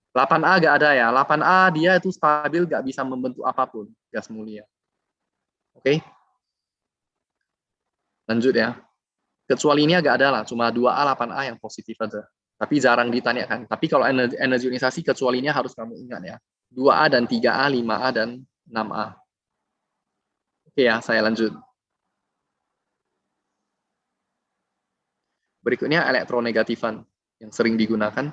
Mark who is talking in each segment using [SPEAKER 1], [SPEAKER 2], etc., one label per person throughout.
[SPEAKER 1] 8A nggak ada ya. 8A dia itu stabil, nggak bisa membentuk apapun gas mulia. Oke. Lanjut ya. Kecuali ini agak ada lah, cuma 2A, 8A yang positif aja. Tapi jarang ditanyakan. Tapi kalau energi ionisasi kecualinya harus kamu ingat ya. 2A dan 3A, 5A dan 6A. Oke ya, saya lanjut. Berikutnya elektronegatifan yang sering digunakan.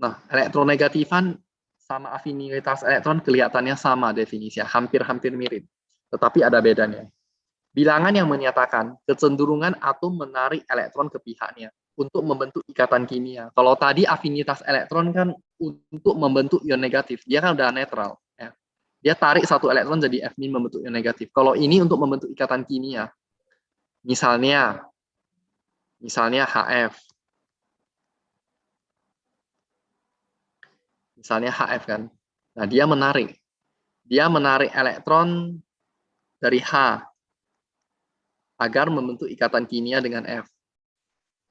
[SPEAKER 1] Nah, elektronegatifan sama afinitas elektron kelihatannya sama definisinya, hampir-hampir mirip. Tetapi ada bedanya. Bilangan yang menyatakan kecenderungan atom menarik elektron ke pihaknya untuk membentuk ikatan kimia. Kalau tadi afinitas elektron kan untuk membentuk ion negatif, dia kan udah netral. Ya. Dia tarik satu elektron jadi F- membentuk ion negatif. Kalau ini untuk membentuk ikatan kimia, misalnya HF, kan. Nah, dia menarik elektron dari H agar membentuk ikatan kimia dengan F.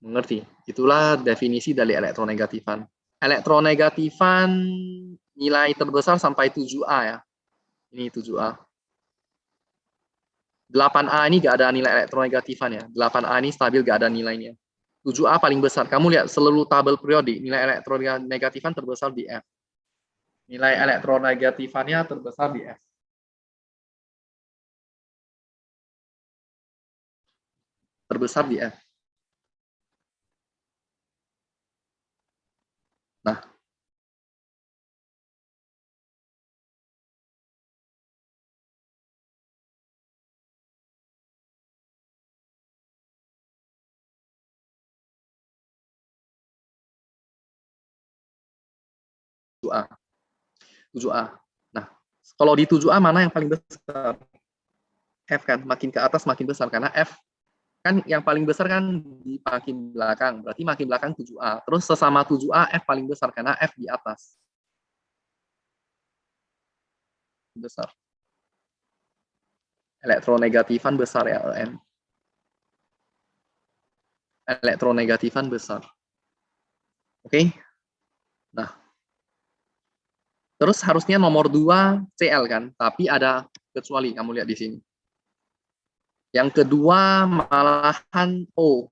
[SPEAKER 1] Mengerti? Itulah definisi dari elektronegatifan. Elektronegatifan nilai terbesar sampai 7A ya. Ini 7A. 8A ini nggak ada nilai elektronegatifan ya. 8A ini stabil, nggak ada nilainya. 7A paling besar. Kamu lihat seluruh tabel periodik, nilai elektronegatifan terbesar di F. Nilai elektronegatifannya terbesar di F. Terbesar di F. Nah, A. 7A. Nah, kalau di 7A mana yang paling besar? F kan, makin ke atas makin besar karena F kan yang paling besar kan di makin belakang, berarti makin belakang 7A. Terus sesama 7A F paling besar karena F di atas. Besar. Elektronegatifan besar ya, EN. Elektronegatifan besar. Oke. Nah, terus harusnya nomor 2 Cl kan, tapi ada kecuali, kamu lihat di sini. Yang kedua malahan O.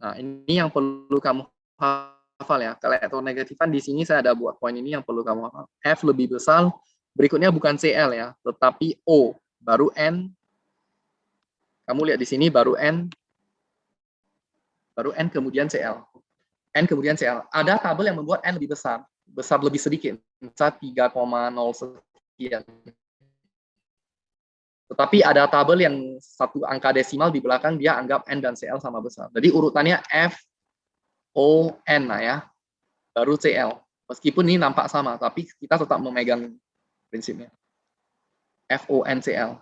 [SPEAKER 1] Nah, ini yang perlu kamu hafal ya. Kalau elektronegatifan di sini saya ada buat poin ini yang perlu kamu hafal. F lebih besar, berikutnya bukan Cl ya, tetapi O, baru N. Kamu lihat di sini baru N kemudian Cl. N kemudian Cl. Ada tabel yang membuat N lebih besar lebih sedikit, misal 3,0 sekian. Tetapi ada tabel yang satu angka desimal di belakang dia anggap N dan Cl sama besar. Jadi urutannya F, O, N lah ya. Baru Cl. Meskipun ini nampak sama, tapi kita tetap memegang prinsipnya. FONCl.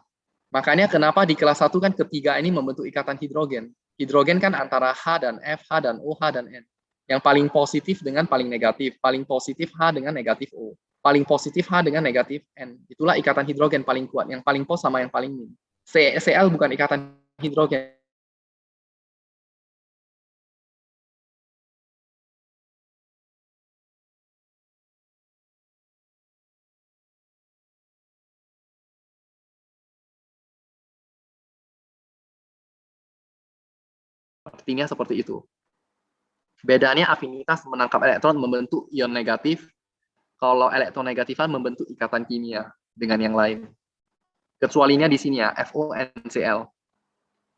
[SPEAKER 1] Makanya kenapa di kelas 1 kan ketiga ini membentuk ikatan hidrogen. Hidrogen kan antara H dan F, H dan O, H dan N. Yang paling positif dengan paling negatif. Paling positif H dengan negatif O. Paling positif H dengan negatif N. Itulah ikatan hidrogen paling kuat. Yang paling pos sama yang paling min. Cl bukan ikatan hidrogen. Artinya seperti itu. Bedanya afinitas menangkap elektron membentuk ion negatif, kalau elektronegatifan membentuk ikatan kimia dengan yang lain. Kecualinya di sini ya, FONCl.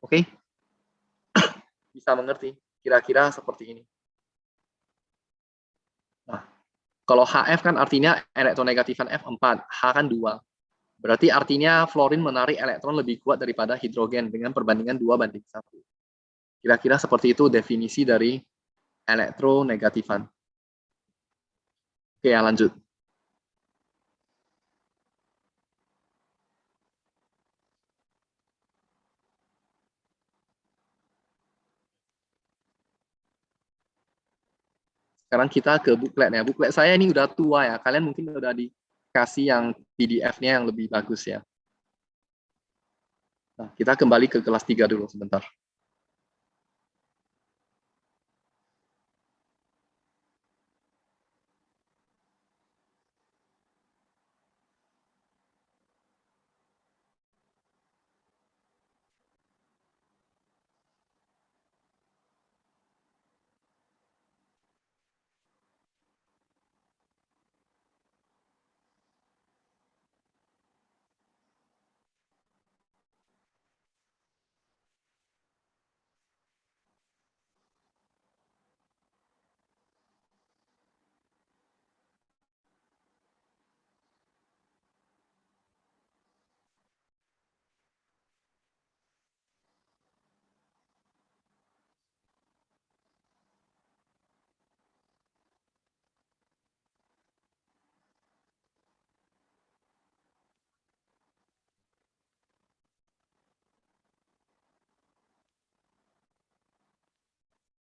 [SPEAKER 1] Oke? Bisa mengerti? Kira-kira seperti ini. Nah, kalau HF kan artinya elektronegatifan F4, H kan 2. Berarti artinya fluorin menarik elektron lebih kuat daripada hidrogen dengan perbandingan 2:1. Kira-kira seperti itu definisi dari elektronegatifan. Oke, ya, lanjut. Sekarang kita ke booklet ya. Booklet saya ini udah tua ya. Kalian mungkin udah dikasih yang PDF-nya yang lebih bagus ya. Nah, kita kembali ke kelas 3 dulu sebentar.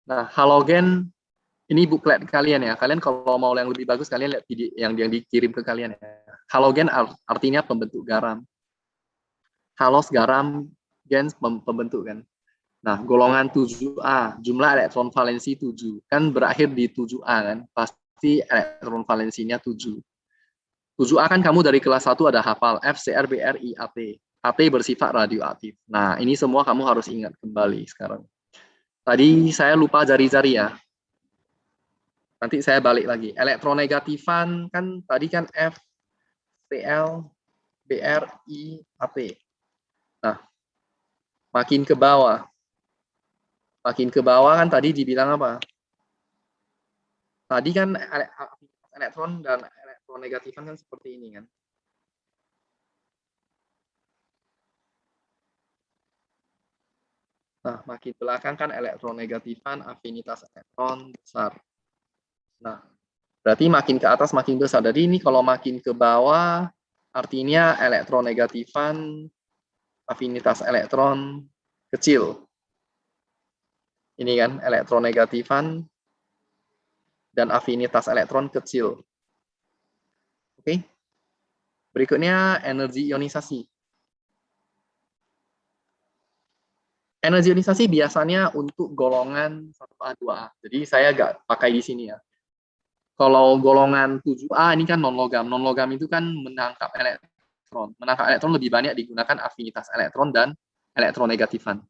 [SPEAKER 1] Nah, halogen ini booklet kalian ya. Kalian kalau mau yang lebih bagus, kalian lihat video yang dikirim ke kalian ya. Halogen artinya pembentuk garam. Halos garam, gens pembentuk kan. Nah, golongan 7A, jumlah elektron valensi 7. Kan berakhir di 7A kan. Pasti elektron valensinya 7. 7A kan kamu dari kelas 1 ada hafal F, Cr, Br, I, At. At bersifat radioaktif. Nah, ini semua kamu harus ingat kembali sekarang. Tadi saya lupa jari-jari ya. Nanti saya balik lagi. Elektronegatifan kan tadi kan F, Cl, Br, I, At. Nah, makin ke bawah. Makin ke bawah kan tadi dibilang apa? Tadi kan elektron dan elektronegatifan kan seperti ini kan. Nah, makin belakang kan elektronegatifan, afinitas elektron besar. Nah, berarti makin ke atas makin besar. Jadi ini kalau makin ke bawah, artinya elektronegatifan, afinitas elektron kecil. Ini kan elektronegatifan dan afinitas elektron kecil. Oke. Berikutnya energi ionisasi. Energi ionisasi biasanya untuk golongan 1A, 2A. Jadi saya nggak pakai di sini ya. Kalau golongan 7A ini kan non-logam. Non-logam itu kan menangkap elektron. Menangkap elektron lebih banyak digunakan afinitas elektron dan elektronegatifan.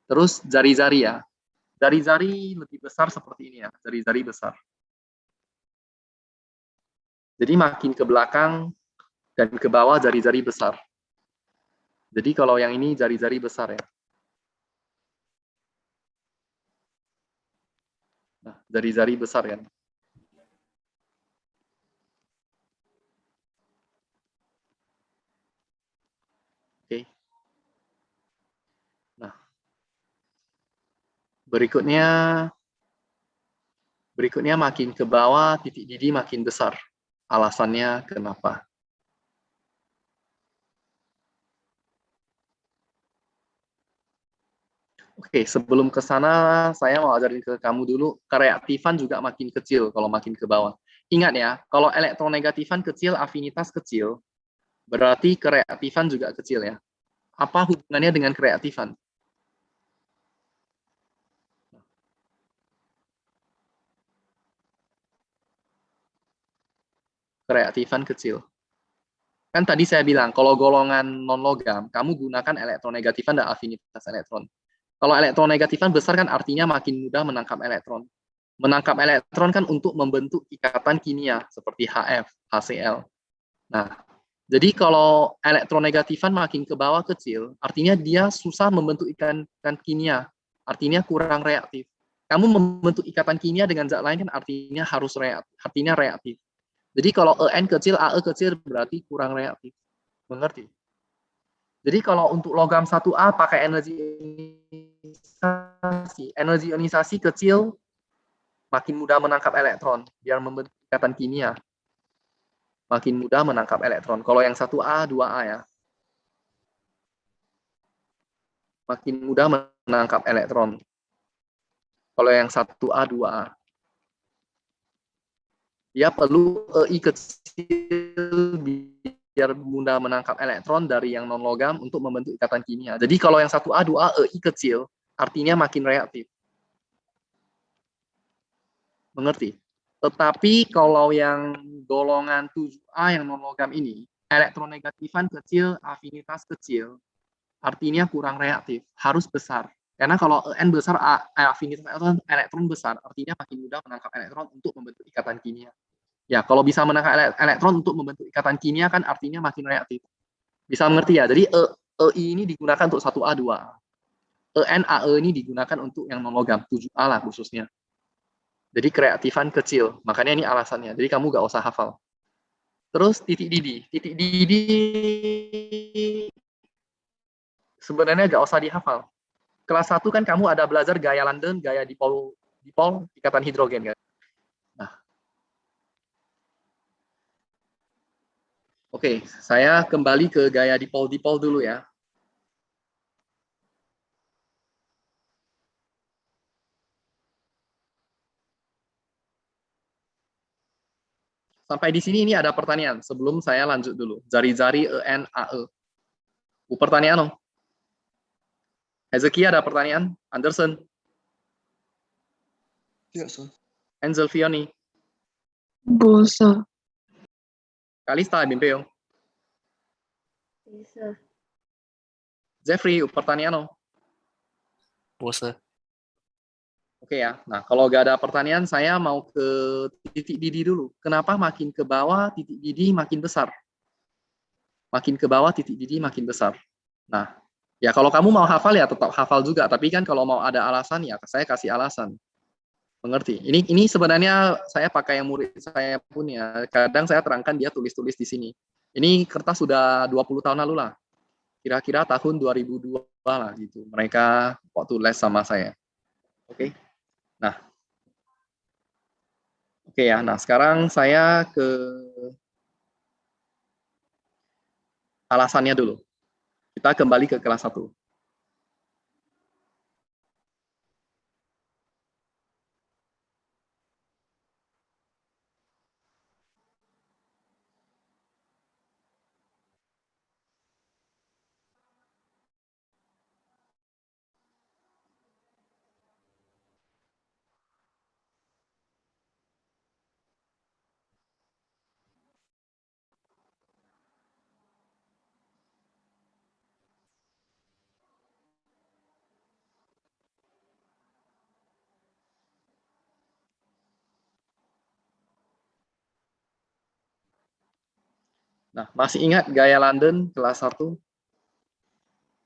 [SPEAKER 1] Terus jari-jari ya. Jari-jari lebih besar seperti ini ya. Jari-jari besar. Jadi makin ke belakang dan ke bawah jari-jari besar. Jadi kalau yang ini jari-jari besar ya. Nah, jari-jari besar kan. Oke. Nah, berikutnya makin ke bawah titik didih makin besar. Alasannya kenapa? Oke, sebelum ke sana, saya mau ajarin ke kamu dulu, kereaktifan juga makin kecil kalau makin ke bawah. Ingat ya, kalau elektronegatifan kecil, afinitas kecil, berarti kereaktifan juga kecil ya. Apa hubungannya dengan kereaktifan? Kereaktifan kecil. Kan tadi saya bilang, kalau golongan non-logam, kamu gunakan elektronegatifan dan afinitas elektron. Kalau elektronegatifan besar kan artinya makin mudah menangkap elektron. Menangkap elektron kan untuk membentuk ikatan kimia seperti HF, HCl. Nah, jadi kalau elektronegatifan makin ke bawah kecil, artinya dia susah membentuk ikatan kimia, artinya kurang reaktif. Kamu membentuk ikatan kimia dengan zat lain kan artinya harus reaktif, artinya reaktif. Jadi kalau En kecil, AE kecil berarti kurang reaktif. Mengerti? Jadi kalau untuk logam 1A pakai energi ionisasi kecil makin mudah menangkap elektron biar membentuk ikatan kimia. Makin mudah menangkap elektron. Kalau yang 1A, 2A ya. Makin mudah menangkap elektron. Kalau yang 1A, 2A. Dia perlu EI kecil biar mudah menangkap elektron dari yang non-logam untuk membentuk ikatan kimia. Jadi kalau yang 1A, 2A, EI kecil, artinya makin reaktif. Mengerti? Tetapi kalau yang golongan 7A yang non-logam ini, elektronegatifan kecil, afinitas kecil, artinya kurang reaktif, harus besar. Karena kalau N besar, afinitas elektron besar, artinya makin mudah menangkap elektron untuk membentuk ikatan kimia. Ya, kalau bisa menangkap elektron untuk membentuk ikatan kimia kan artinya makin reaktif. Bisa mengerti ya? Jadi EI ini digunakan untuk 1A, 2A. AE ini digunakan untuk yang non-logam, 7A lah khususnya. Jadi kreatifan kecil, makanya ini alasannya. Jadi kamu gak usah hafal. Terus titik didih. Titik didih sebenarnya gak usah dihafal. Kelas 1 kan kamu ada belajar gaya London, gaya dipol, ikatan hidrogen kan. Nah, oke, saya kembali ke gaya dipol dulu ya. Sampai di sini ini ada pertanyaan sebelum saya lanjut dulu. Jari-jari ENAE. Pertanyaan dong. Hezekia ada pertanyaan? Anderson?
[SPEAKER 2] Iya, Sir.
[SPEAKER 1] Angel Fioni?
[SPEAKER 3] Bisa.
[SPEAKER 1] Kalista Bimpeo?
[SPEAKER 3] Bisa.
[SPEAKER 1] Jeffrey, pertanyaan dong.
[SPEAKER 2] Bisa.
[SPEAKER 1] Oke ya. Nah, kalau nggak ada pertanyaan, saya mau ke titik didih dulu. Kenapa makin ke bawah titik didih makin besar? Makin ke bawah titik didih makin besar. Nah, ya kalau kamu mau hafal ya tetap hafal juga. Tapi kan kalau mau ada alasan ya saya kasih alasan. Mengerti? Ini sebenarnya saya pakai yang murid saya pun ya. Kadang saya terangkan dia tulis-tulis di sini. Ini kertas sudah 20 tahun lalu lah. Kira-kira tahun 2002 lah gitu. Mereka waktu les sama saya. Oke. Nah, oke ya. Nah, sekarang saya ke alasannya dulu. Kita kembali ke kelas 1. Nah, masih ingat gaya London kelas 1?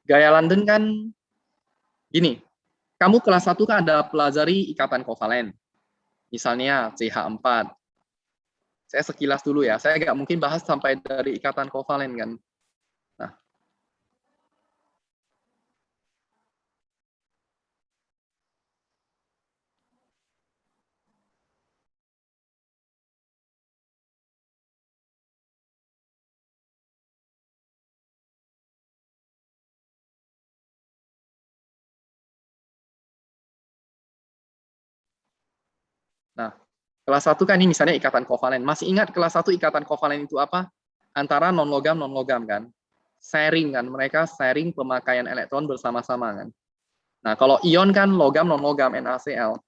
[SPEAKER 1] Gaya London kan gini, kamu kelas 1 kan ada pelajari ikatan kovalen. Misalnya CH4. Saya sekilas dulu ya, saya nggak mungkin bahas sampai dari ikatan kovalen kan. Nah, nah, kelas 1 kan ini misalnya ikatan kovalen. Masih ingat kelas 1 ikatan kovalen itu apa? Antara non-logam kan. Sharing kan, mereka sharing pemakaian elektron bersama-sama kan. Nah, kalau ion kan logam non-logam NaCl.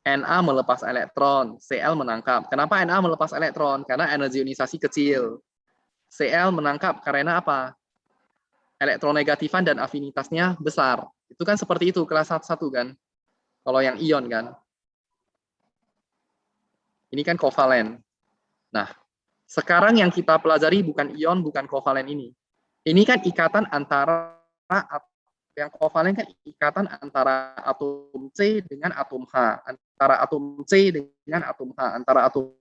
[SPEAKER 1] Na melepas elektron, Cl menangkap. Kenapa Na melepas elektron? Karena energi ionisasi kecil. Cl menangkap karena apa? Elektronegatifan dan afinitasnya besar. Itu kan seperti itu kelas 1 kan. Kalau yang ion kan. Ini kan kovalen. Nah, sekarang yang kita pelajari bukan ion, bukan kovalen ini. Ini kan ikatan antara yang kovalen kan ikatan antara atom C dengan atom H, antara atom C dengan atom H, antara atom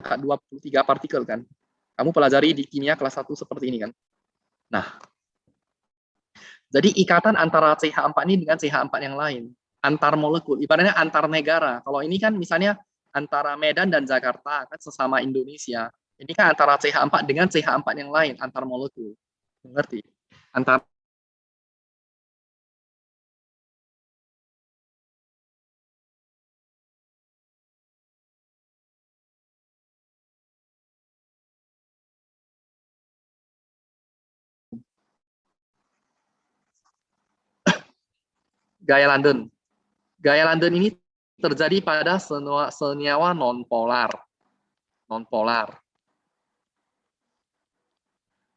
[SPEAKER 1] 23 partikel kan. Kamu pelajari di kimia kelas 1 seperti ini kan. Nah, jadi ikatan antara CH4 ini dengan CH4 yang lain, antar molekul, ibaratnya antar negara. Kalau ini kan misalnya antara Medan dan Jakarta, kan sesama Indonesia. Ini kan antara CH4 dengan CH4 yang lain, antar molekul. Mengerti? Antar gaya London. Gaya London ini terjadi pada senyawa nonpolar. Nonpolar.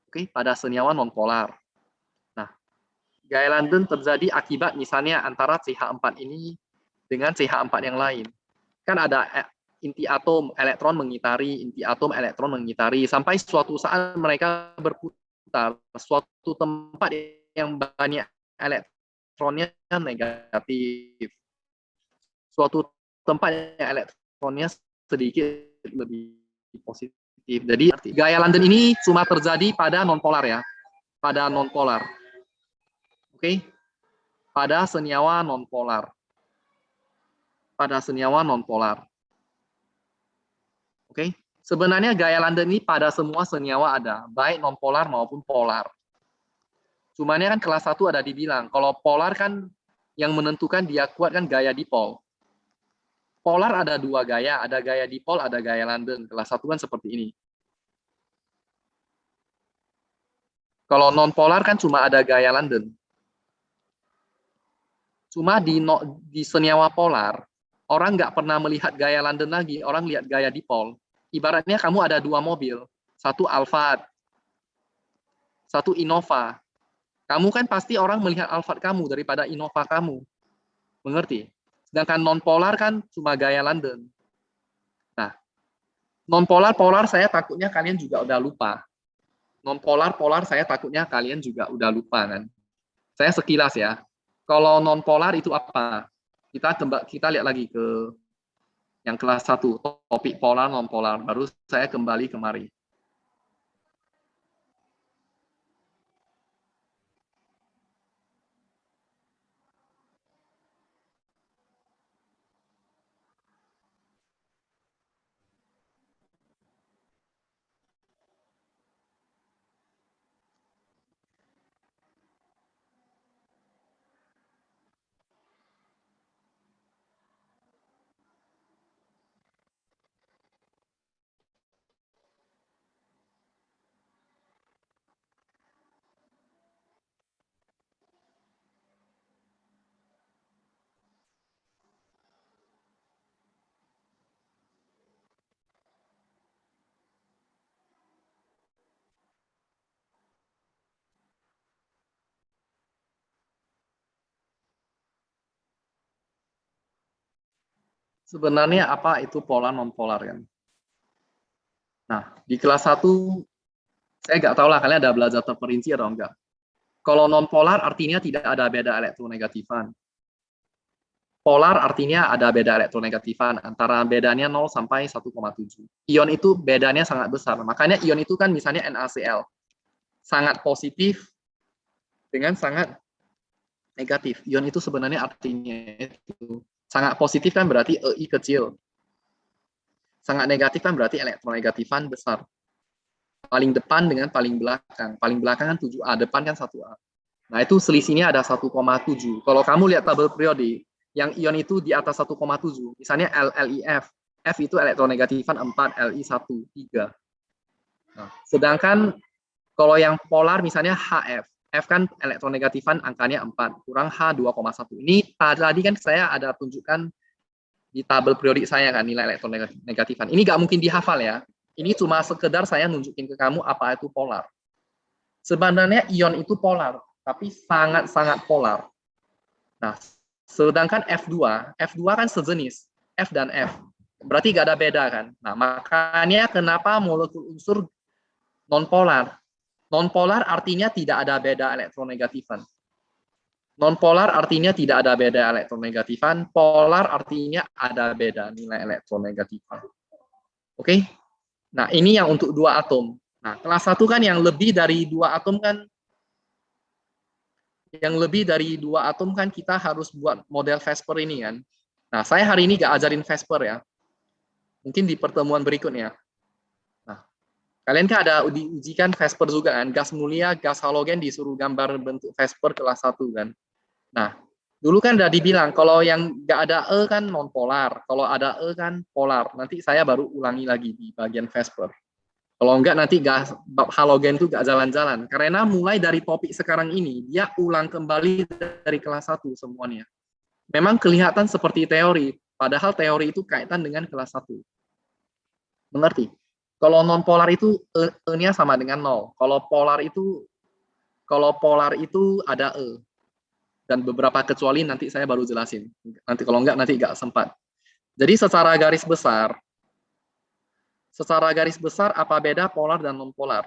[SPEAKER 1] Oke, pada senyawa nonpolar. Nah, gaya London terjadi akibat misalnya antara CH4 ini dengan CH4 yang lain. Kan ada inti atom elektron mengitari, inti atom elektron mengitari, sampai suatu saat mereka berputar. Suatu tempat yang banyak elektronnya negatif. Suatu tempat yang elektronnya sedikit lebih positif. Jadi gaya London ini cuma terjadi pada nonpolar ya, pada nonpolar. Oke, pada senyawa nonpolar. Pada senyawa nonpolar. Oke, sebenarnya gaya London ini pada semua senyawa ada, baik nonpolar maupun polar. Cumannya kan kelas 1 ada dibilang, kalau polar kan yang menentukan dia kuat kan gaya dipol. Polar ada 2 gaya, ada gaya dipol, ada gaya London. Kelas 1 kan seperti ini. Kalau non-polar kan cuma ada gaya London. Cuma di senyawa polar, orang nggak pernah melihat gaya London lagi, orang lihat gaya dipol. Ibaratnya kamu ada 2 mobil, satu Alphard, satu Innova. Kamu kan pasti orang melihat Alphard kamu daripada Innova kamu. Mengerti? Sedangkan non-polar kan cuma gaya London. Nah, non-polar, polar saya takutnya kalian juga udah lupa. Non-polar, polar saya takutnya kalian juga udah lupa kan. Saya sekilas ya. Kalau non-polar itu apa? Kita lihat lagi ke yang kelas 1, topik polar, non-polar. Baru saya kembali kemari. Sebenarnya apa itu polar non-polar kan? Nah, di kelas 1 saya nggak tahu lah kalian ada belajar terperinci atau enggak. Kalau non-polar artinya tidak ada beda elektronegatifan. Polar artinya ada beda elektronegatifan antara bedanya 0 sampai 1,7. Ion itu bedanya sangat besar. Makanya ion itu kan misalnya NaCl. Sangat positif dengan sangat negatif. Ion itu sebenarnya artinya itu. Sangat positif kan berarti EI kecil. Sangat negatif kan berarti elektronegatifan besar. Paling depan dengan paling belakang. Paling belakang kan 7A, depan kan 1A. Nah, itu selisihnya ada 1,7. Kalau kamu lihat tabel periode, yang ion itu di atas 1,7. Misalnya LLIF. F itu elektronegatifan 4, Li 1, 3. Nah, sedangkan kalau yang polar misalnya HF. F kan elektronegatifan angkanya 4, kurang H 2,1. Ini tadi kan saya ada tunjukkan di tabel periodik saya kan nilai elektronegatifan. Ini nggak mungkin dihafal ya. Ini cuma sekedar saya nunjukin ke kamu apa itu polar. Sebenarnya ion itu polar, tapi sangat-sangat polar. Nah, sedangkan F2 kan sejenis, F dan F. Berarti nggak ada beda kan? Nah, makanya kenapa molekul unsur non-polar? Non-polar artinya tidak ada beda elektronegatifan. Non-polar artinya tidak ada beda elektronegatifan, polar artinya ada beda nilai elektronegatifan. Oke? Nah, ini yang untuk 2 atom. Nah, kelas 1 kan yang lebih dari 2 atom kan, kita harus buat model Vesper ini kan. Nah, saya hari ini nggak ajarin Vesper ya. Mungkin di pertemuan berikutnya. Nah, kalian kan ada diujikan Vesper juga kan, gas mulia, gas halogen disuruh gambar bentuk Vesper kelas 1 kan. Nah, dulu kan udah dibilang kalau yang nggak ada E kan nonpolar, kalau ada E kan polar. Nanti saya baru ulangi lagi di bagian Vesper. Kalau enggak nanti gas bab halogen itu nggak jalan-jalan. Karena mulai dari topik sekarang ini, dia ulang kembali dari kelas 1 semuanya. Memang kelihatan seperti teori, padahal teori itu kaitan dengan kelas 1. Mengerti? Kalau non polar itu E-nya sama dengan 0. Kalau polar itu ada E. Dan beberapa kecuali nanti saya baru jelasin. Nanti kalau enggak nanti enggak sempat. Jadi secara garis besar apa beda polar dan non polar?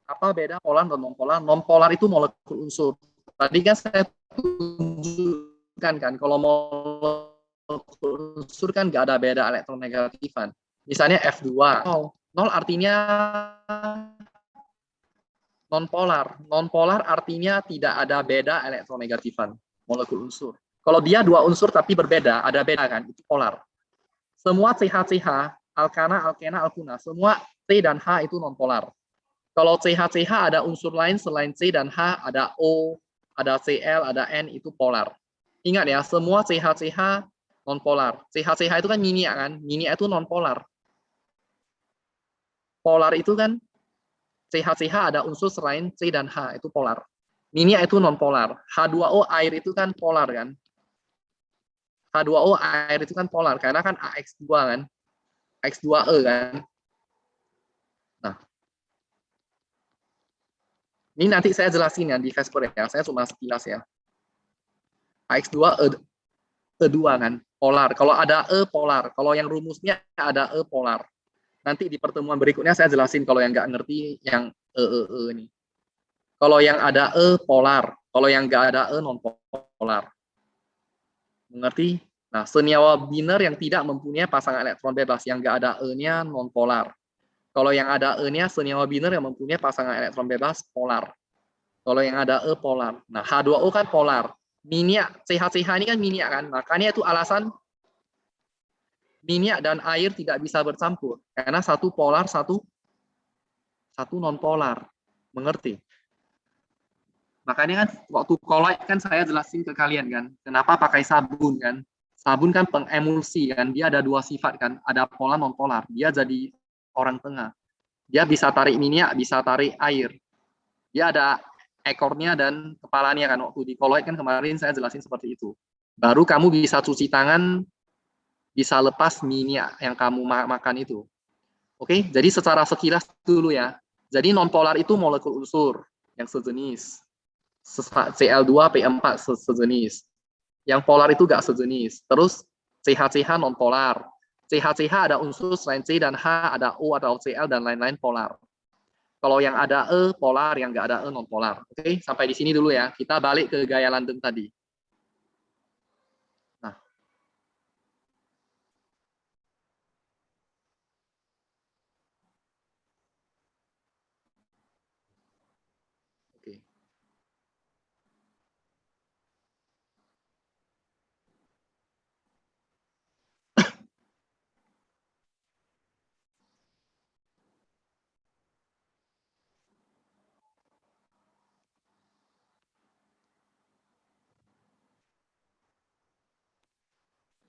[SPEAKER 1] Apa beda polar dan non polar? Non polar itu molekul unsur. Tadi kan saya tunjukkan kan kalau molekul unsur kan nggak ada beda elektronegatifan. Misalnya F2, 0 artinya non polar. Non polar artinya tidak ada beda elektronegatifan molekul unsur. Kalau dia 2 unsur tapi berbeda, ada beda kan, itu polar. Semua CH-CH, alkana, alkena, alkuna, semua C dan H itu non polar. Kalau CH-CH ada unsur lain selain C dan H, ada O, ada Cl, ada N, itu polar. Ingat ya, semua CH-CH non polar. CH-CH itu kan minyak kan, minyak itu non polar. Polar itu kan CH-CH ada unsur selain C dan H, itu polar. Minyak itu non polar. H2O air itu kan polar kan. H2O air itu kan polar karena kan AX2 kan. X2E kan. Nah, ini nanti saya jelasin ya di Vesper ya. Saya cuma sekilas ya. AX2 E2 kan, polar. Kalau ada E polar. Kalau yang rumusnya ada E polar. Nanti di pertemuan berikutnya saya jelasin kalau yang nggak ngerti yang ini. Kalau yang ada E polar. Kalau yang nggak ada E non polar. Mengerti? Nah, senyawa biner yang tidak mempunyai pasangan elektron bebas, yang nggak ada E-nya non-polar. Kalau yang ada E-nya senyawa biner yang mempunyai pasangan elektron bebas polar. Kalau yang ada E polar. Nah, H2O kan polar. Minyak, CH-CH ini kan minyak kan. Makanya itu alasan minyak dan air tidak bisa bercampur. Karena satu polar, satu non-polar. Mengerti? Makanya kan waktu kolloid kan saya jelasin ke kalian kan. Kenapa pakai sabun kan. Sabun kan pengemulsi kan, dia ada 2 sifat kan, ada polar non polar. Dia jadi orang tengah. Dia bisa tarik minyak, bisa tarik air. Dia ada ekornya dan kepalanya kan. Waktu di kolloid kan kemarin saya jelasin seperti itu. Baru kamu bisa cuci tangan, bisa lepas minyak yang kamu makan itu. Oke, jadi secara sekilas dulu ya. Jadi non polar itu molekul unsur yang sejenis. Cl2, P4 sejenis. Yang polar itu nggak sejenis. Terus CH-CH non polar. CH-CH ada unsur selain C dan H, ada O atau Cl dan lain-lain polar. Kalau yang ada E polar, yang nggak ada E non polar. Oke, sampai di sini dulu ya. Kita balik ke gaya London tadi. Nah, oke.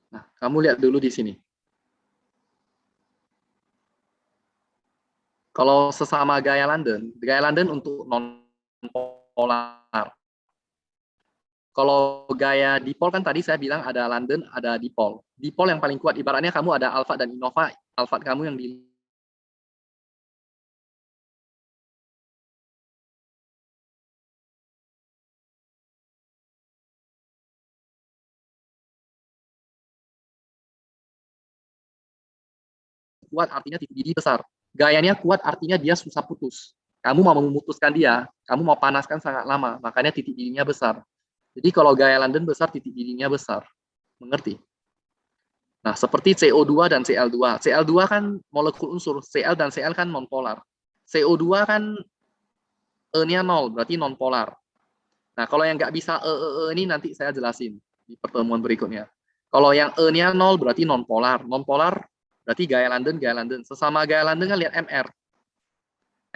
[SPEAKER 1] Nah, kamu lihat dulu di sini. Kalau sesama gaya London untuk non polar. Kalau gaya dipol kan tadi saya bilang ada London, ada dipol. Dipol yang paling kuat ibaratnya kamu ada alfa dan innova, alfa kamu yang di kuat artinya titik didih besar. Gayanya kuat artinya dia susah putus. kamu mau memutuskan dia, kamu mau panaskan sangat lama, makanya titik didihnya besar. Jadi kalau gaya London besar, titik didihnya besar. Mengerti? Nah, seperti CO2 dan Cl2. Cl2 kan molekul unsur, Cl dan Cl kan nonpolar. CO2 kan E-nya 0, berarti nonpolar. Nah, kalau yang nggak bisa ini nanti saya jelasin di pertemuan berikutnya. Kalau yang E-nya 0 berarti nonpolar. Nonpolar berarti gaya London, gaya London. Sesama gaya London kan lihat MR.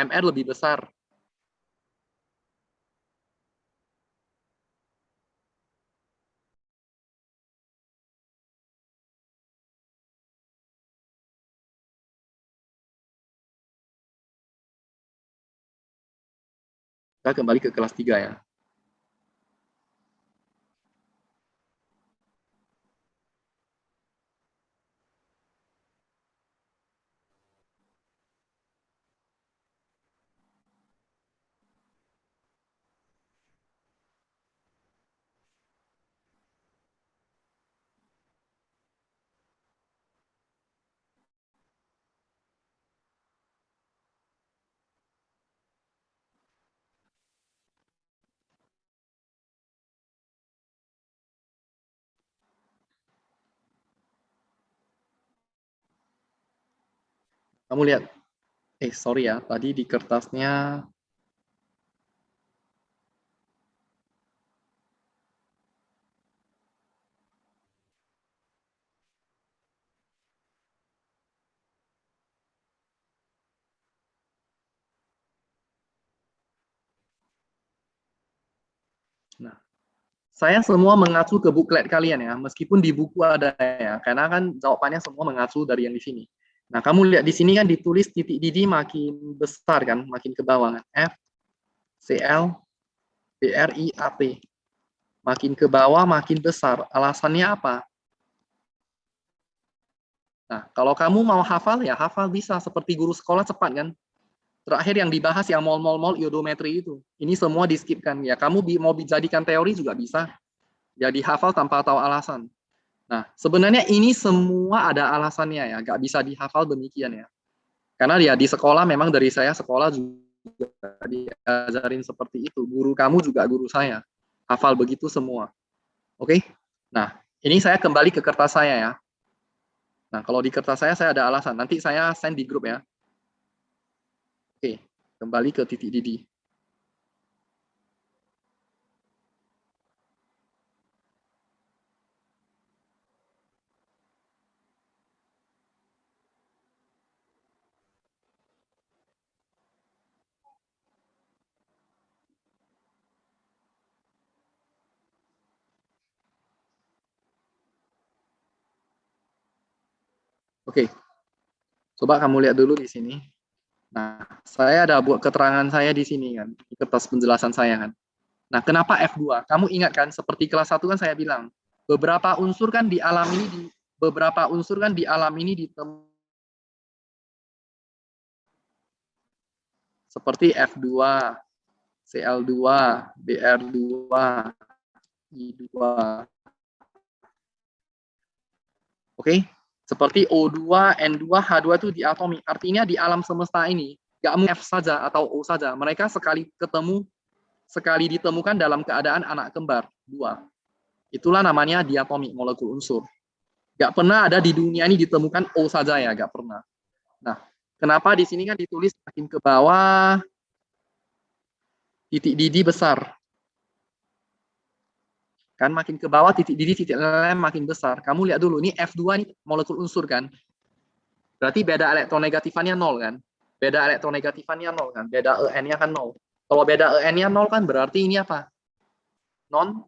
[SPEAKER 1] MR lebih besar. Kita kembali ke kelas 3 ya. Kamu lihat, sorry ya, tadi di kertasnya nah, saya semua mengacu ke buklet kalian ya, meskipun di buku ada ya, karena kan jawabannya semua mengacu dari yang di sini. Nah, kamu lihat di sini kan ditulis titik didih makin besar kan, makin ke bawah kan. F, Cl, Br, I, At. Makin ke bawah makin besar. Alasannya apa? Nah, kalau kamu mau hafal ya hafal bisa, seperti guru sekolah cepat kan. Terakhir yang dibahas yang mol iodometri itu. Ini semua di-skipkan ya. Kamu mau dijadikan teori juga bisa. Jadi hafal tanpa tahu alasan. Nah, sebenarnya ini semua ada alasannya ya, nggak bisa dihafal demikian ya. Karena ya di sekolah memang dari saya sekolah juga diajarin seperti itu. Guru kamu juga guru saya. Hafal begitu semua. Oke? Nah, ini saya kembali ke kertas saya ya. Nah, kalau di kertas saya ada alasan. Nanti saya send di grup ya. Oke, kembali ke titik didih. Oke, coba kamu lihat dulu di sini. Nah, saya ada buat keterangan saya di sini kan, di kertas penjelasan saya kan. Nah, kenapa F2? Kamu ingat kan, seperti kelas 1 kan saya bilang, beberapa unsur kan di alam ini ditemukan seperti F2, Cl2, Br2, I2. Oke? Seperti O2, N2, H2 itu diatomi. Artinya di alam semesta ini, nggak mungkin F saja atau O saja. Mereka sekali ditemukan dalam keadaan anak kembar, 2. Itulah namanya diatomi, molekul unsur. Nggak pernah ada di dunia ini ditemukan O saja ya, nggak pernah. Nah, kenapa di sini kan ditulis makin ke bawah, titik didih besar. Kan makin ke bawah titik didih, titik lem makin besar. Kamu lihat dulu, ini F2 ini molekul unsur kan. Berarti beda elektronegatifannya 0 kan. Beda elektronegatifannya 0 kan. Beda En-nya kan 0. Kalau beda En-nya 0 kan berarti ini apa? Non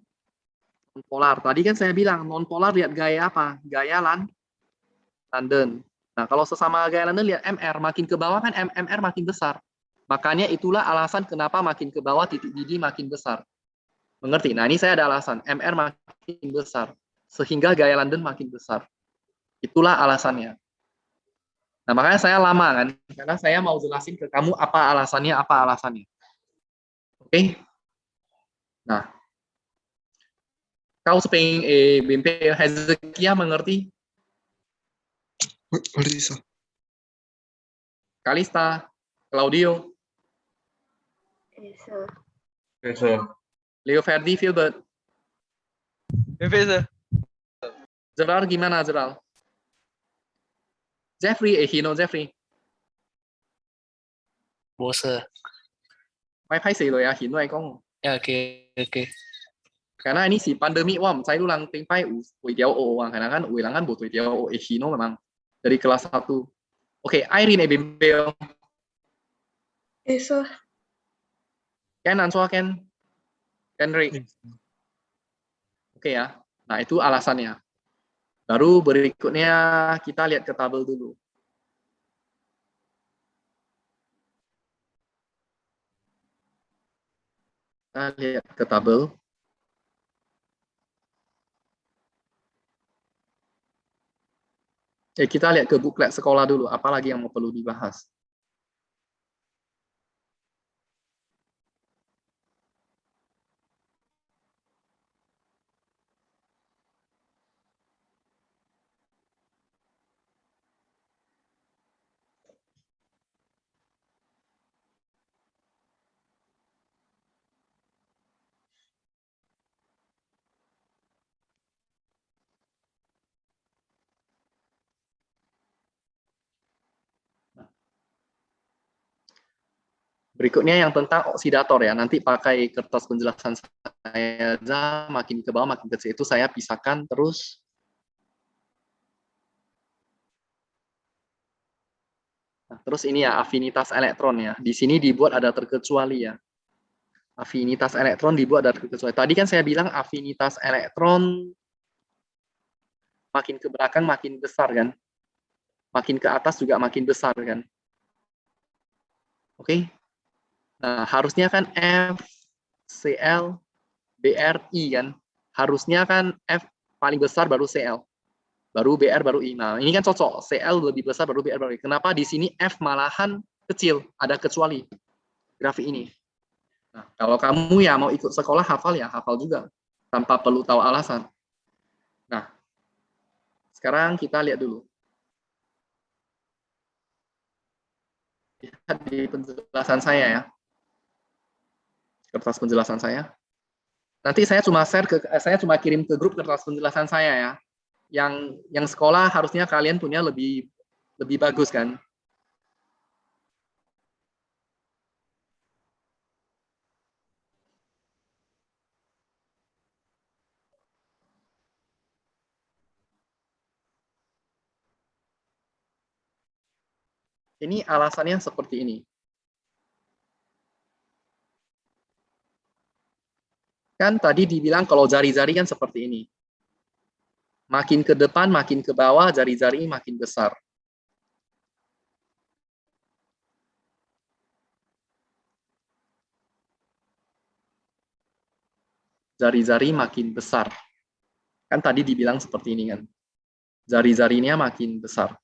[SPEAKER 1] polar. Tadi kan saya bilang non polar lihat gaya apa? Gaya London. Nah, kalau sesama gaya London lihat MR, makin ke bawah kan MR makin besar. Makanya itulah alasan kenapa makin ke bawah titik didih makin besar. Mengerti? Nah, ini saya ada alasan. MR makin besar sehingga gaya London makin besar. Itulah alasannya. Nah, makanya saya lama kan, karena saya mau jelasin ke kamu apa alasannya. Oke? Nah, kau sepeng BMP Hezekia mengerti?
[SPEAKER 4] Ngerti, Sir.
[SPEAKER 1] Kalista, Claudio,
[SPEAKER 3] Esa.
[SPEAKER 1] Leo Ferdi, Filbert.
[SPEAKER 2] Professor.
[SPEAKER 1] Gerald gimana Gerald? Jeffrey, Hino Jeffrey.
[SPEAKER 2] Bố sơ.
[SPEAKER 1] Mai phái xì rồi à, Hino ai con.
[SPEAKER 2] Ya, oke, oke.
[SPEAKER 1] Karena ini si pandemi, wah, saya ulang tingpai ui tiao o, karena kan ulangan butuh tiao o, Hino memang dari kelas 1. Oke, Irene Ebimbel.
[SPEAKER 3] Esa.
[SPEAKER 1] Ken Ansua Ken. Kenrick. Oke ya. Nah, itu alasannya. Baru berikutnya kita lihat ke tabel dulu. Kita lihat ke tabel. Kita lihat ke buklet sekolah dulu, apalagi yang mau perlu dibahas. Berikutnya yang tentang oksidator ya, nanti pakai kertas penjelasan saya aja, makin ke bawah makin kecil itu saya pisahkan terus. Nah, terus ini ya afinitas elektron ya, di sini dibuat ada terkecuali ya. Afinitas elektron dibuat ada terkecuali. Tadi kan saya bilang afinitas elektron makin ke belakang makin besar kan, makin ke atas juga makin besar kan. Oke, nah harusnya kan FCl BRI kan, harusnya kan F paling besar baru Cl, baru Br baru I. Nah ini kan cocok, Cl lebih besar baru Br baru I. Kenapa di sini F malahan kecil, ada kecuali grafik ini. Nah kalau kamu ya mau ikut sekolah hafal ya hafal juga, tanpa perlu tahu alasan. Nah sekarang kita lihat dulu. Lihat di penjelasan saya ya, kertas penjelasan saya. Nanti saya cuma kirim ke grup kertas penjelasan saya ya. Yang sekolah harusnya kalian punya lebih bagus kan. Ini alasannya seperti ini. Kan tadi dibilang kalau jari-jari kan seperti ini. Makin ke depan, makin ke bawah, jari-jari makin besar. Jari-jari makin besar. Kan tadi dibilang seperti ini kan. Jari-jarinya makin besar.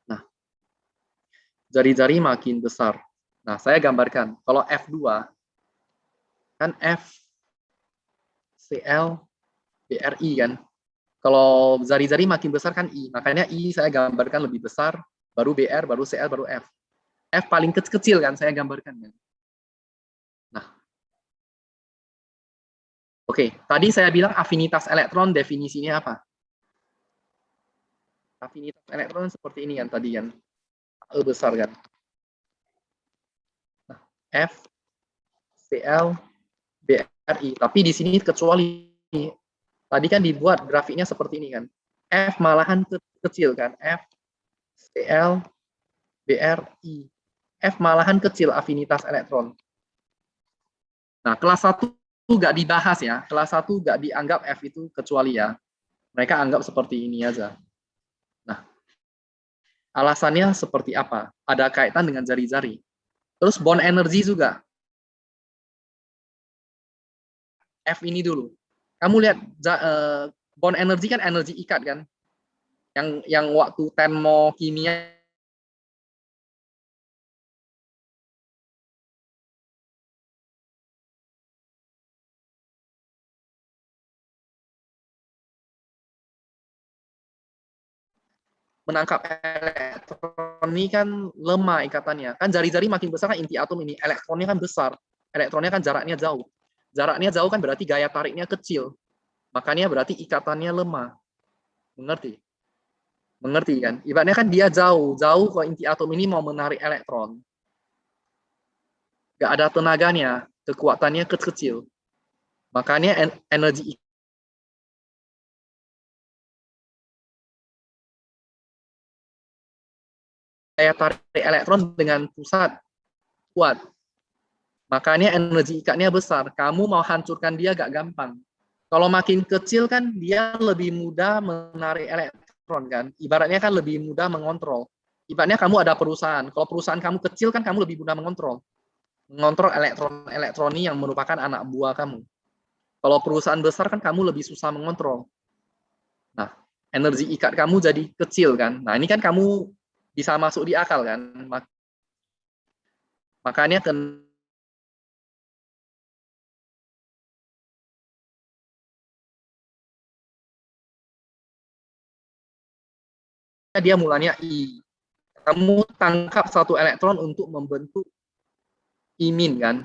[SPEAKER 1] Nah, jari-jari makin besar. Nah, saya gambarkan. Kalau F2, kan F, Cl, BRI kan. Kalau jari-jari makin besar kan I. Makanya I saya gambarkan lebih besar, baru BR, baru Cl, baru F. F paling kecil kan saya gambarkan kan. Nah, oke, tadi saya bilang afinitas elektron definisinya apa? Afinitas elektron seperti ini kan tadi kan. E besar kan. Nah, F, Cl, BRI. Tapi di sini kecuali tadi kan dibuat grafiknya seperti ini kan. F malahan kecil kan. F, Cl, BRI. F malahan kecil afinitas elektron. Nah, kelas 1 nggak dibahas ya. Kelas 1 nggak dianggap F itu kecuali ya. Mereka anggap seperti ini aja. Nah, alasannya seperti apa? Ada kaitan dengan jari-jari. Terus bond energy juga. F ini dulu. Kamu lihat bond energy kan energi ikat kan? Yang waktu termokimia menangkap elektron ini kan lemah ikatannya. Kan jari-jari makin besar kan inti atom ini, elektronnya kan besar. Elektronnya kan jaraknya jauh. Jaraknya jauh kan berarti gaya tariknya kecil. Makanya berarti ikatannya lemah. Mengerti? Mengerti kan? Ibaratnya kan dia jauh ke inti atom ini mau menarik elektron. Nggak ada tenaganya, kekuatannya kecil. Makanya energi gaya tarik elektron dengan pusat kuat. Makanya energi ikatnya besar. Kamu mau hancurkan dia gak gampang. Kalau makin kecil kan dia lebih mudah menarik elektron kan. Ibaratnya kan lebih mudah mengontrol. Ibaratnya kamu ada perusahaan. Kalau perusahaan kamu kecil kan kamu lebih mudah mengontrol. Mengontrol elektron ini yang merupakan anak buah kamu. Kalau perusahaan besar kan kamu lebih susah mengontrol. Nah, energi ikat kamu jadi kecil kan. Nah, ini kan kamu bisa masuk di akal kan. Makanya dia mulanya I. Kamu tangkap satu elektron untuk membentuk imin kan.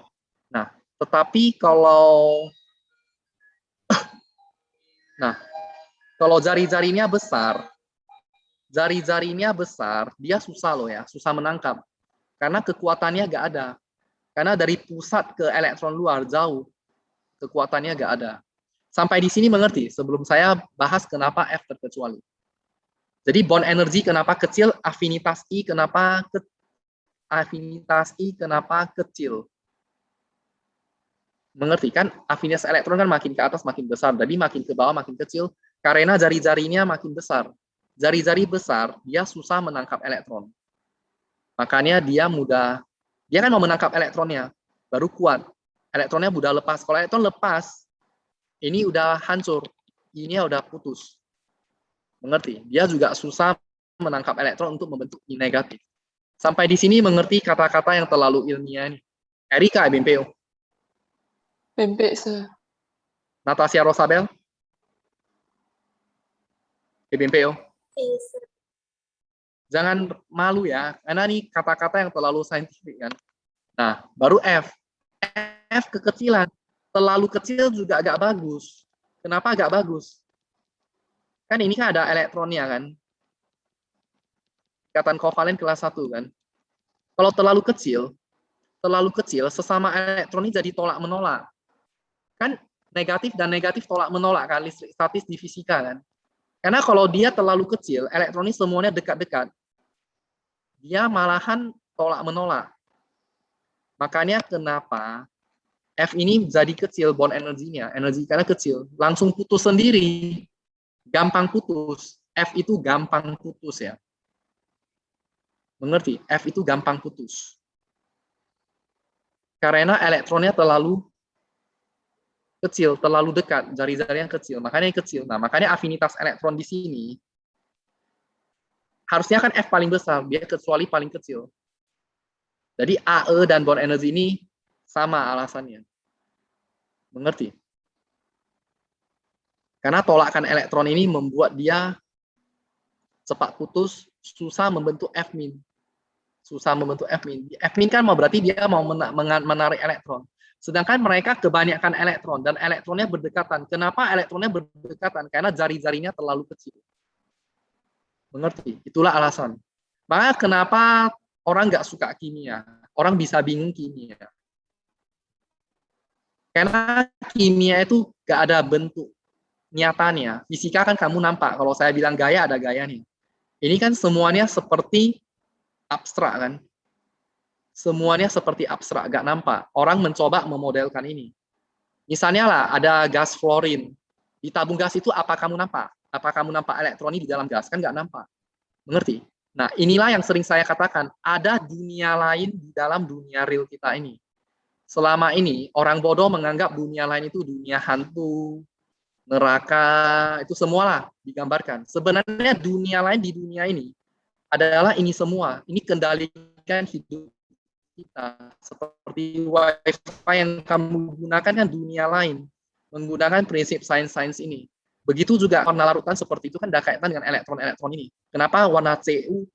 [SPEAKER 1] Nah, tetapi kalau jari-jarinya besar, dia susah loh ya, susah menangkap. Karena kekuatannya nggak ada. Karena dari pusat ke elektron luar jauh, kekuatannya nggak ada. Sampai di sini mengerti sebelum saya bahas kenapa F terkecuali. Jadi bond energy kenapa kecil, afinitas I kenapa kecil. Mengerti kan? Afinitas elektron kan makin ke atas makin besar, jadi makin ke bawah makin kecil karena jari-jarinya makin besar. Jari-jari besar dia susah menangkap elektron. Makanya dia kan mau menangkap elektronnya, baru kuat. Elektronnya mudah lepas. Kalau elektron lepas, ini udah hancur, ini udah putus. Mengerti? Dia juga susah menangkap elektron untuk membentuk I negatif. Sampai di sini mengerti kata-kata yang terlalu ilmiah ini. Erika, BMPO.
[SPEAKER 3] Pempek, sir.
[SPEAKER 1] Natasha Rosabel. BMPO. Jangan malu ya, karena ini kata-kata yang terlalu saintifik kan. Nah, baru F. F kekecilan. Terlalu kecil juga agak bagus. Kenapa agak bagus? Kan ini kan ada elektronnya kan. Ikatan kovalen kelas 1 kan. Kalau terlalu kecil sesama elektron ini jadi tolak menolak. Kan negatif dan negatif tolak menolak kan, listrik statis di fisika kan. Karena kalau dia terlalu kecil, elektron ini semuanya dekat-dekat. Dia malahan tolak menolak. Makanya kenapa F ini jadi kecil bond energinya, energi karena kecil, langsung putus sendiri. Gampang putus. F itu gampang putus ya. Mengerti? F itu gampang putus. Karena elektronnya terlalu kecil, terlalu dekat, jari-jari yang kecil, makanya kecil. Nah, makanya afinitas elektron di sini harusnya kan F paling besar, dia kecuali paling kecil. Jadi AE dan bond energy ini sama alasannya. Mengerti? Karena tolakan elektron ini membuat dia cepat putus, susah membentuk F-min. Susah membentuk F-min. F-min kan berarti dia mau menarik elektron. Sedangkan mereka kebanyakan elektron dan elektronnya berdekatan. Kenapa elektronnya berdekatan? Karena jari-jarinya terlalu kecil. Mengerti? Itulah alasan. Maka kenapa orang nggak suka kimia? Orang bisa bingung kimia. Karena kimia itu nggak ada bentuk nyatanya. Fisika kan kamu nampak. Kalau saya bilang gaya, ada gayanya. Ini kan semuanya seperti abstrak kan. Semuanya seperti abstrak, nggak nampak. Orang mencoba memodelkan ini. Misalnya lah, ada gas fluorin. Di tabung gas itu apa kamu nampak? Apa kamu nampak elektron di dalam gas? Kan nggak nampak. Mengerti? Nah, inilah yang sering saya katakan, ada dunia lain di dalam dunia real kita ini. Selama ini, orang bodoh menganggap dunia lain itu dunia hantu, neraka, itu semualah digambarkan. Sebenarnya dunia lain di dunia ini adalah ini semua. Ini kendalikan hidup kita. Seperti Wi-Fi yang kamu gunakan kan dunia lain. Menggunakan prinsip sains-sains ini. Begitu juga warna larutan seperti itu kan ada kaitan dengan elektron-elektron ini. Kenapa warna Cu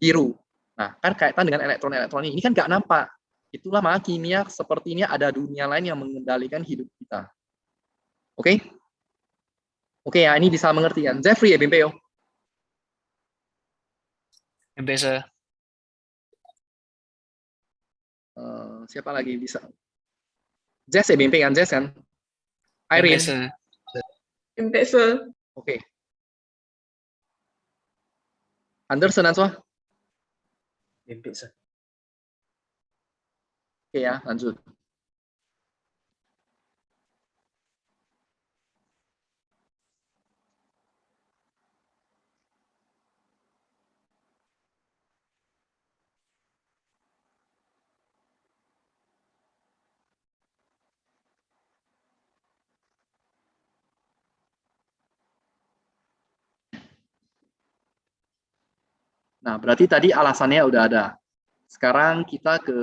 [SPEAKER 1] biru? Nah, kan kaitan dengan elektron-elektron ini kan nggak nampak. Itulah maka kimia sepertinya ada dunia lain yang mengendalikan hidup kita. Oke? Oke ya, ini bisa mengerti kan? Jeffrey ya, Bimpeo.
[SPEAKER 2] Pempek, sir.
[SPEAKER 1] Siapa lagi bisa? Jess ya, Bimpe kan? Jess kan?
[SPEAKER 2] Pempek,
[SPEAKER 1] Irene.
[SPEAKER 2] sir.
[SPEAKER 3] Pempek, sir.
[SPEAKER 1] Oke. Anderson, Answa.
[SPEAKER 4] Pempek, sir.
[SPEAKER 1] Oke ya, lanjut. Nah, berarti tadi alasannya udah ada. Sekarang kita ke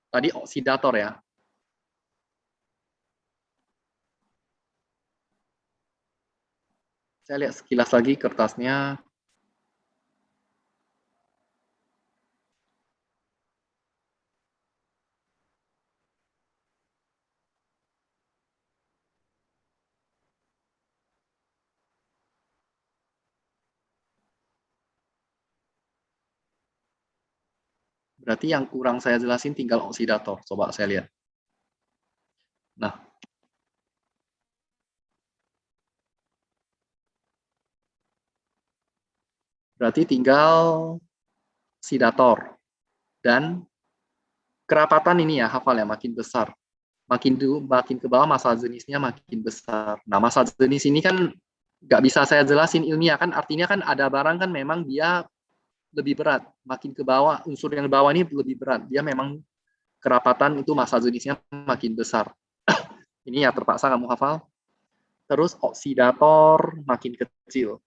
[SPEAKER 1] tadi oksidator ya. Saya lihat sekilas lagi kertasnya. Berarti yang kurang saya jelasin tinggal oksidator. Coba saya lihat. Nah, berarti tinggal oksidator. Dan kerapatan ini ya, hafal ya, makin besar. Makin ke bawah massa jenisnya makin besar. Nah, massa jenis ini kan nggak bisa saya jelasin ilmiah kan, artinya kan ada barang kan memang dia lebih berat. Makin ke bawah, unsur yang di bawah ini lebih berat. Dia memang kerapatan itu massa jenisnya makin besar. Ini ya terpaksa kamu hafal. Terus oksidator makin kecil.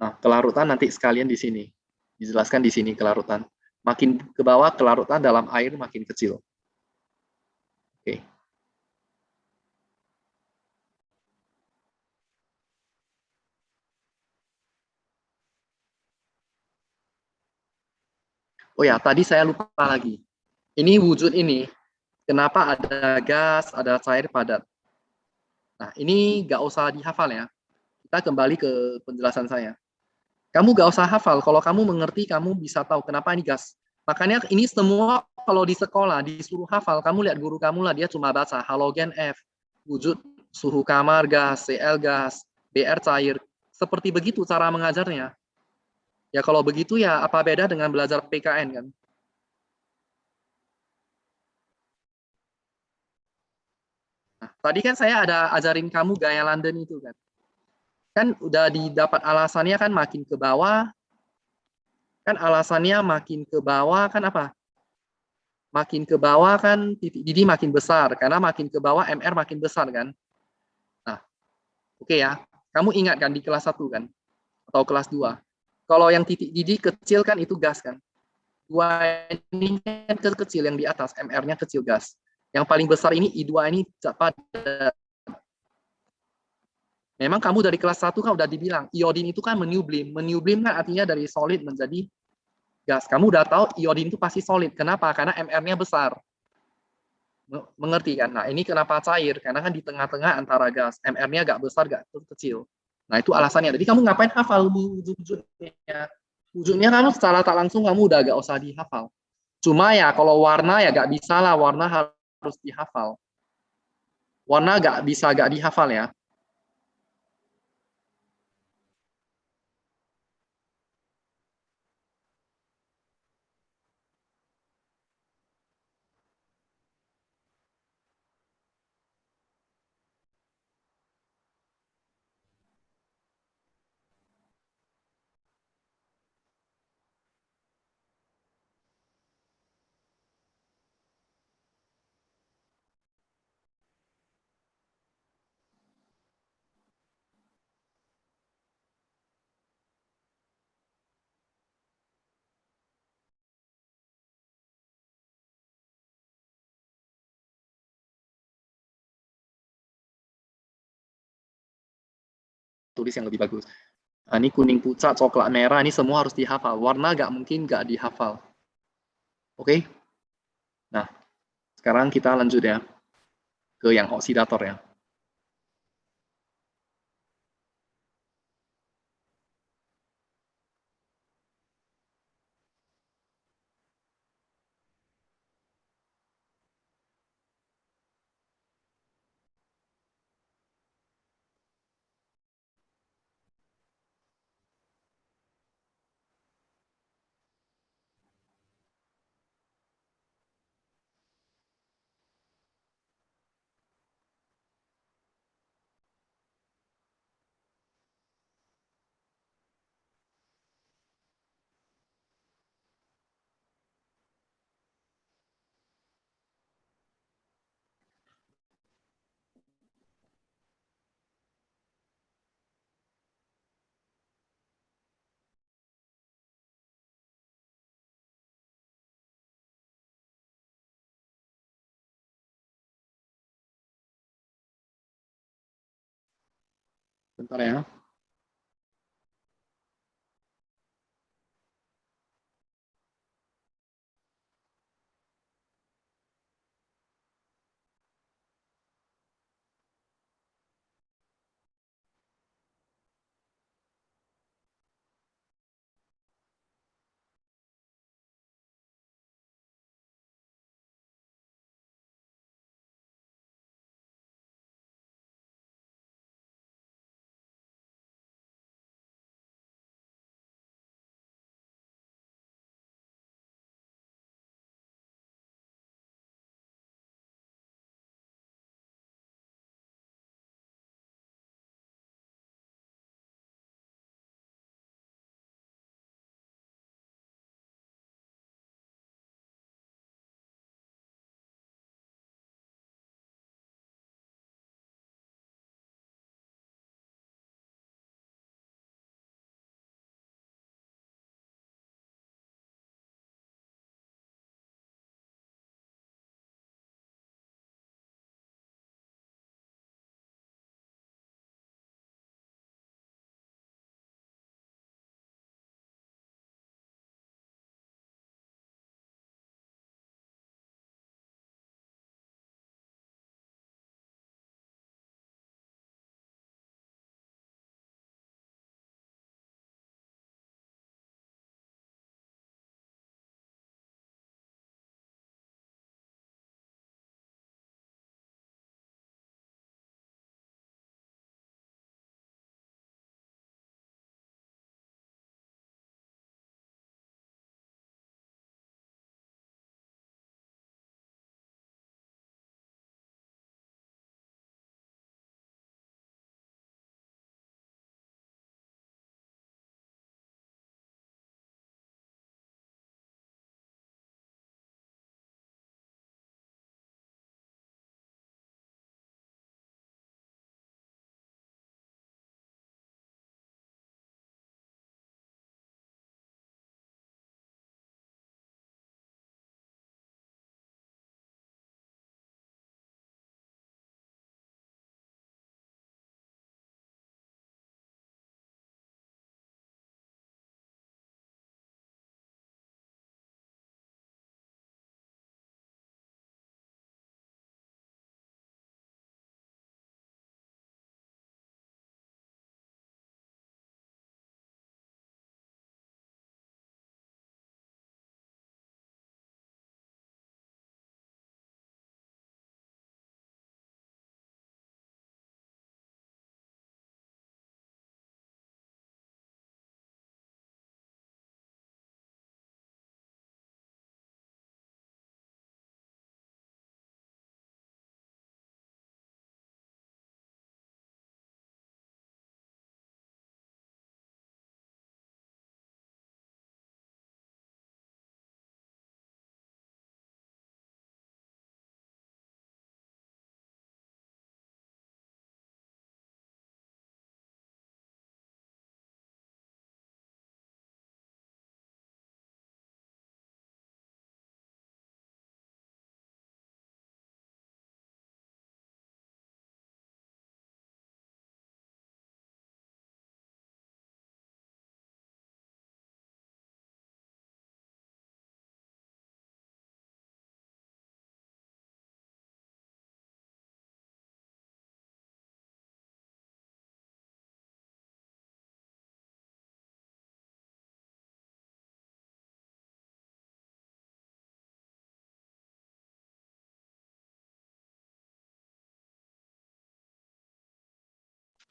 [SPEAKER 1] Nah, kelarutan nanti sekalian di sini. Dijelaskan di sini kelarutan. Makin ke bawah, kelarutan dalam air makin kecil. Oke. Oh ya, tadi saya lupa lagi. Ini wujud ini. Kenapa ada gas, ada cair padat. Nah, ini nggak usah dihafal ya. Kita kembali ke penjelasan saya. Kamu nggak usah hafal. Kalau kamu mengerti, kamu bisa tahu kenapa ini gas. Makanya ini semua kalau di sekolah disuruh hafal, kamu lihat guru kamu lah, dia cuma baca halogen F, wujud suhu kamar gas, Cl gas, Br cair. Seperti begitu cara mengajarnya. Ya kalau begitu ya apa beda dengan belajar PKN kan? Nah, tadi kan saya ada ajarin kamu gaya London itu kan. Kan udah didapat alasannya kan makin ke bawah, kan alasannya makin ke bawah kan apa? Makin ke bawah kan titik didih makin besar, karena makin ke bawah MR makin besar kan. Nah, oke ya. Kamu ingat kan di kelas 1 kan? Atau kelas 2. Kalau yang titik didih kecil kan itu gas kan. Dua ini kan kecil yang di atas, MR-nya kecil gas. Yang paling besar ini I2 ini pada memang kamu dari kelas 1 kan udah dibilang, iodin itu kan meniublim. Meniublim kan artinya dari solid menjadi gas. Kamu udah tahu iodin itu pasti solid. Kenapa? Karena MR-nya besar. Mengerti kan? Nah, ini kenapa cair? Karena kan di tengah-tengah antara gas. MR-nya agak besar, agak kecil. Nah, itu alasannya. Jadi kamu ngapain hafal wujud-wujudnya? Wujudnya kamu secara tak langsung kamu udah agak usah dihafal. Cuma ya kalau warna ya gak bisa lah. Warna harus dihafal. Warna gak bisa gak dihafal ya. Tulis yang lebih bagus. Nah, ini kuning pucat, coklat merah, ini semua harus dihafal. Warna nggak mungkin nggak dihafal. Oke? Nah, sekarang kita lanjut ya ke yang oksidator ya. Bentar ya.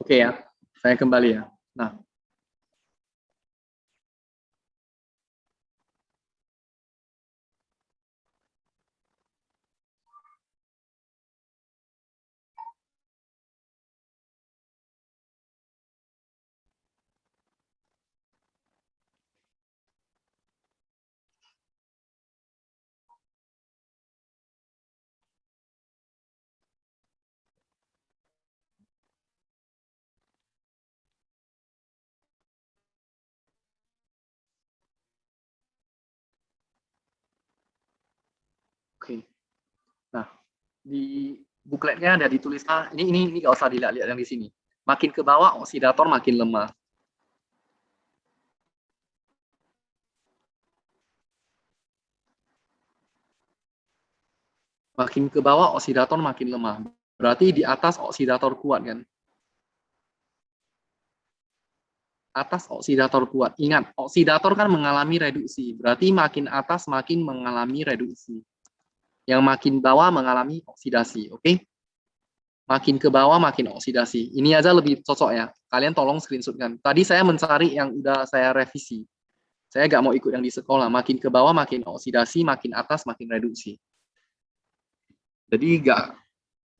[SPEAKER 1] Oke ya, saya kembali ya. Nah, oke. Nah, di bukletnya ada dituliskan ini nggak usah dilihat-lihat yang di sini. Makin ke bawah oksidator makin lemah. Makin ke bawah oksidator makin lemah. Berarti di atas oksidator kuat kan? Atas oksidator kuat. Ingat, oksidator kan mengalami reduksi. Berarti makin atas makin mengalami reduksi. Yang makin bawah mengalami oksidasi. Oke? Makin ke bawah makin oksidasi. Ini aja lebih cocok ya. Kalian tolong screenshotkan. Tadi saya mencari yang udah saya revisi. Saya nggak mau ikut yang di sekolah. Makin ke bawah makin oksidasi, makin atas makin reduksi. Jadi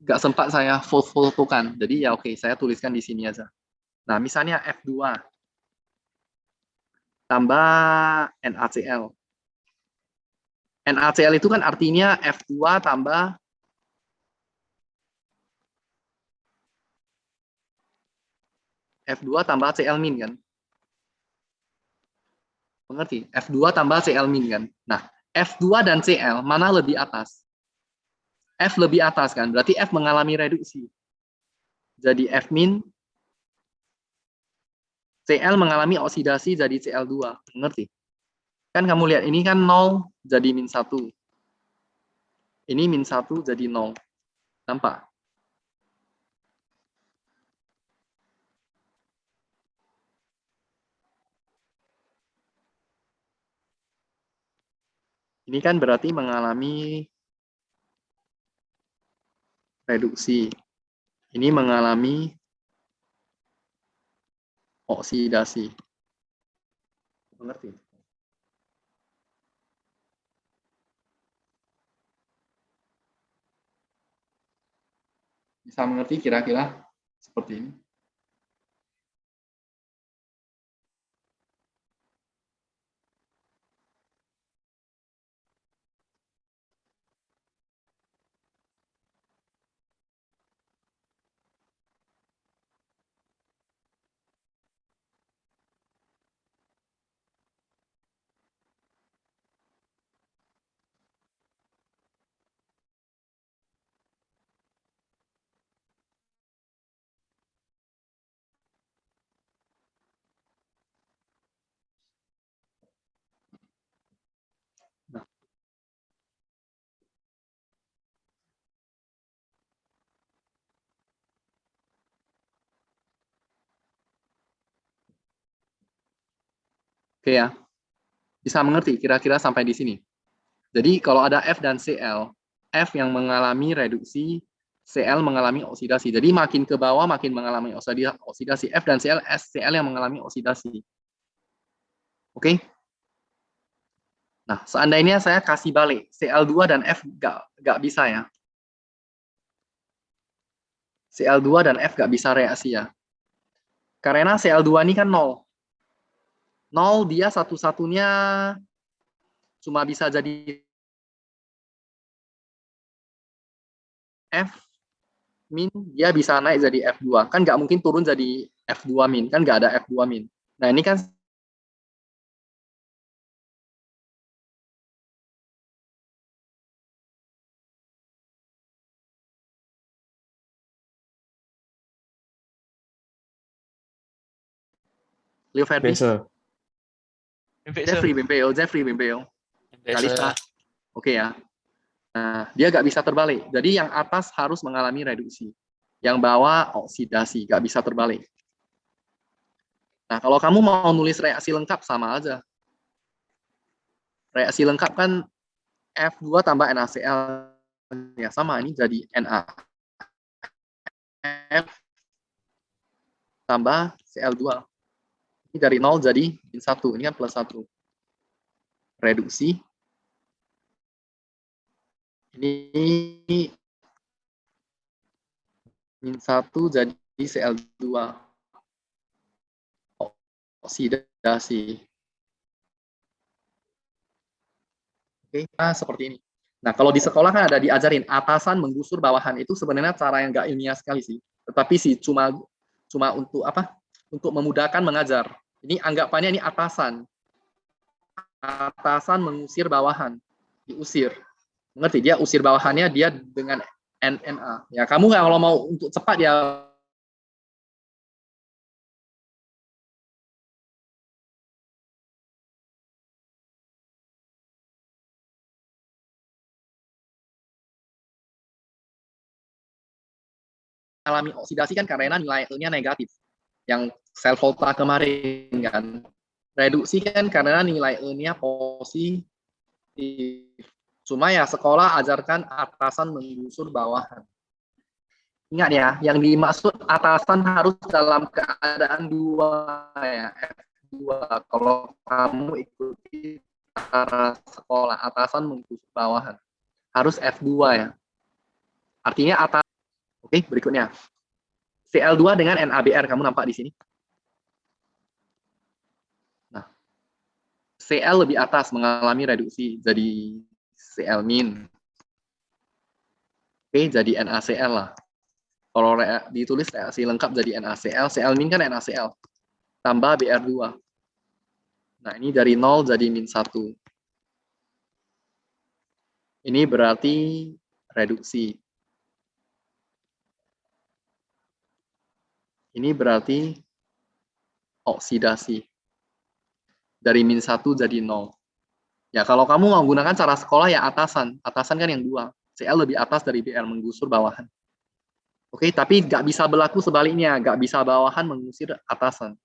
[SPEAKER 1] nggak sempat saya fotokan. Jadi ya oke, saya tuliskan di sini aja. Nah, misalnya F2 tambah NaCl. NaCl itu kan artinya F2 tambah F2 tambah Cl- kan? Mengerti? F2 tambah Cl- kan? Nah, F2 dan Cl mana lebih atas? F lebih atas kan? Berarti F mengalami reduksi. Jadi F-, Cl mengalami oksidasi jadi Cl2. Mengerti? Kan kamu lihat ini kan 0 jadi -1. Ini -1 jadi 0. Nampak? Ini kan berarti mengalami reduksi. Ini mengalami oksidasi. Mengerti? Bisa mengerti kira-kira seperti ini? Nah, oke ya. Bisa mengerti kira-kira sampai di sini. Jadi kalau ada F dan Cl, F yang mengalami reduksi, Cl mengalami oksidasi. Jadi makin ke bawah makin mengalami oksidasi. F dan Cl, Cl yang mengalami oksidasi. Oke? Nah, seandainya saya kasih balik, Cl2 dan F nggak bisa ya. Cl2 dan F nggak bisa reaksi ya. Karena Cl2 ini kan 0. 0 dia satu-satunya cuma bisa jadi F min, dia bisa naik jadi F2. Kan nggak mungkin turun jadi F2 min, kan nggak ada F2 min. Nah, ini kan Leo Ferdi,
[SPEAKER 4] Biasa.
[SPEAKER 1] Jeffrey Bimbeo.
[SPEAKER 2] Biasa.
[SPEAKER 1] Kalista. Oke ya. Nah, dia nggak bisa terbalik. Jadi yang atas harus mengalami reduksi. Yang bawah oksidasi, nggak bisa terbalik. Nah, kalau kamu mau nulis reaksi lengkap, sama aja. Reaksi lengkap kan F2 tambah NaCl. Ya, sama, ini jadi NaF tambah Cl2. Ini dari 0 jadi min 1. Ini kan plus 1. Reduksi. Ini min 1 jadi Cl2. Oksidasi. Oke, nah seperti ini. Nah, kalau di sekolah kan ada diajarin atasan menggusur bawahan. Itu sebenarnya cara yang nggak ilmiah sekali sih. Tetapi sih cuma untuk apa? Untuk memudahkan mengajar. Ini anggapannya ini atasan. Atasan mengusir bawahan. Diusir. Mengerti? Dia usir bawahannya dia dengan NNA. Ya, kamu nggak kalau mau untuk cepat ya alami oksidasi kan karena nilai E-nya negatif. Yang sel volta kemarin kan. Reduksi kan karena nilai E-nya positif. Cuma ya sekolah ajarkan atasan menggusur bawahan. Ingat ya, yang dimaksud atasan harus dalam keadaan 2 ya, F2. Kalau kamu ikuti cara sekolah, atasan menggusur bawahan. Harus F2 ya. Artinya atas. Oke, berikutnya. Cl2 dengan NaBr, kamu nampak di sini. Nah, Cl lebih atas mengalami reduksi jadi Cl min. Oke, jadi NaCl lah. Kalau ditulis reaksi lengkap jadi NaCl, Cl min kan NaCl. Tambah Br2. Nah, ini dari 0 jadi min 1. Ini berarti reduksi. Ini berarti oksidasi. Dari min 1 jadi 0. Ya, kalau kamu mau gunakan cara sekolah ya atasan. Atasan kan yang 2. Cl lebih atas dari Br, menggusur bawahan. Oke, tapi nggak bisa berlaku sebaliknya. Nggak bisa bawahan mengusir atasan.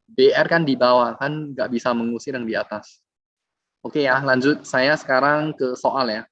[SPEAKER 1] Br kan di bawah, kan nggak bisa mengusir yang di atas. Oke ya, lanjut. Saya sekarang ke soal ya.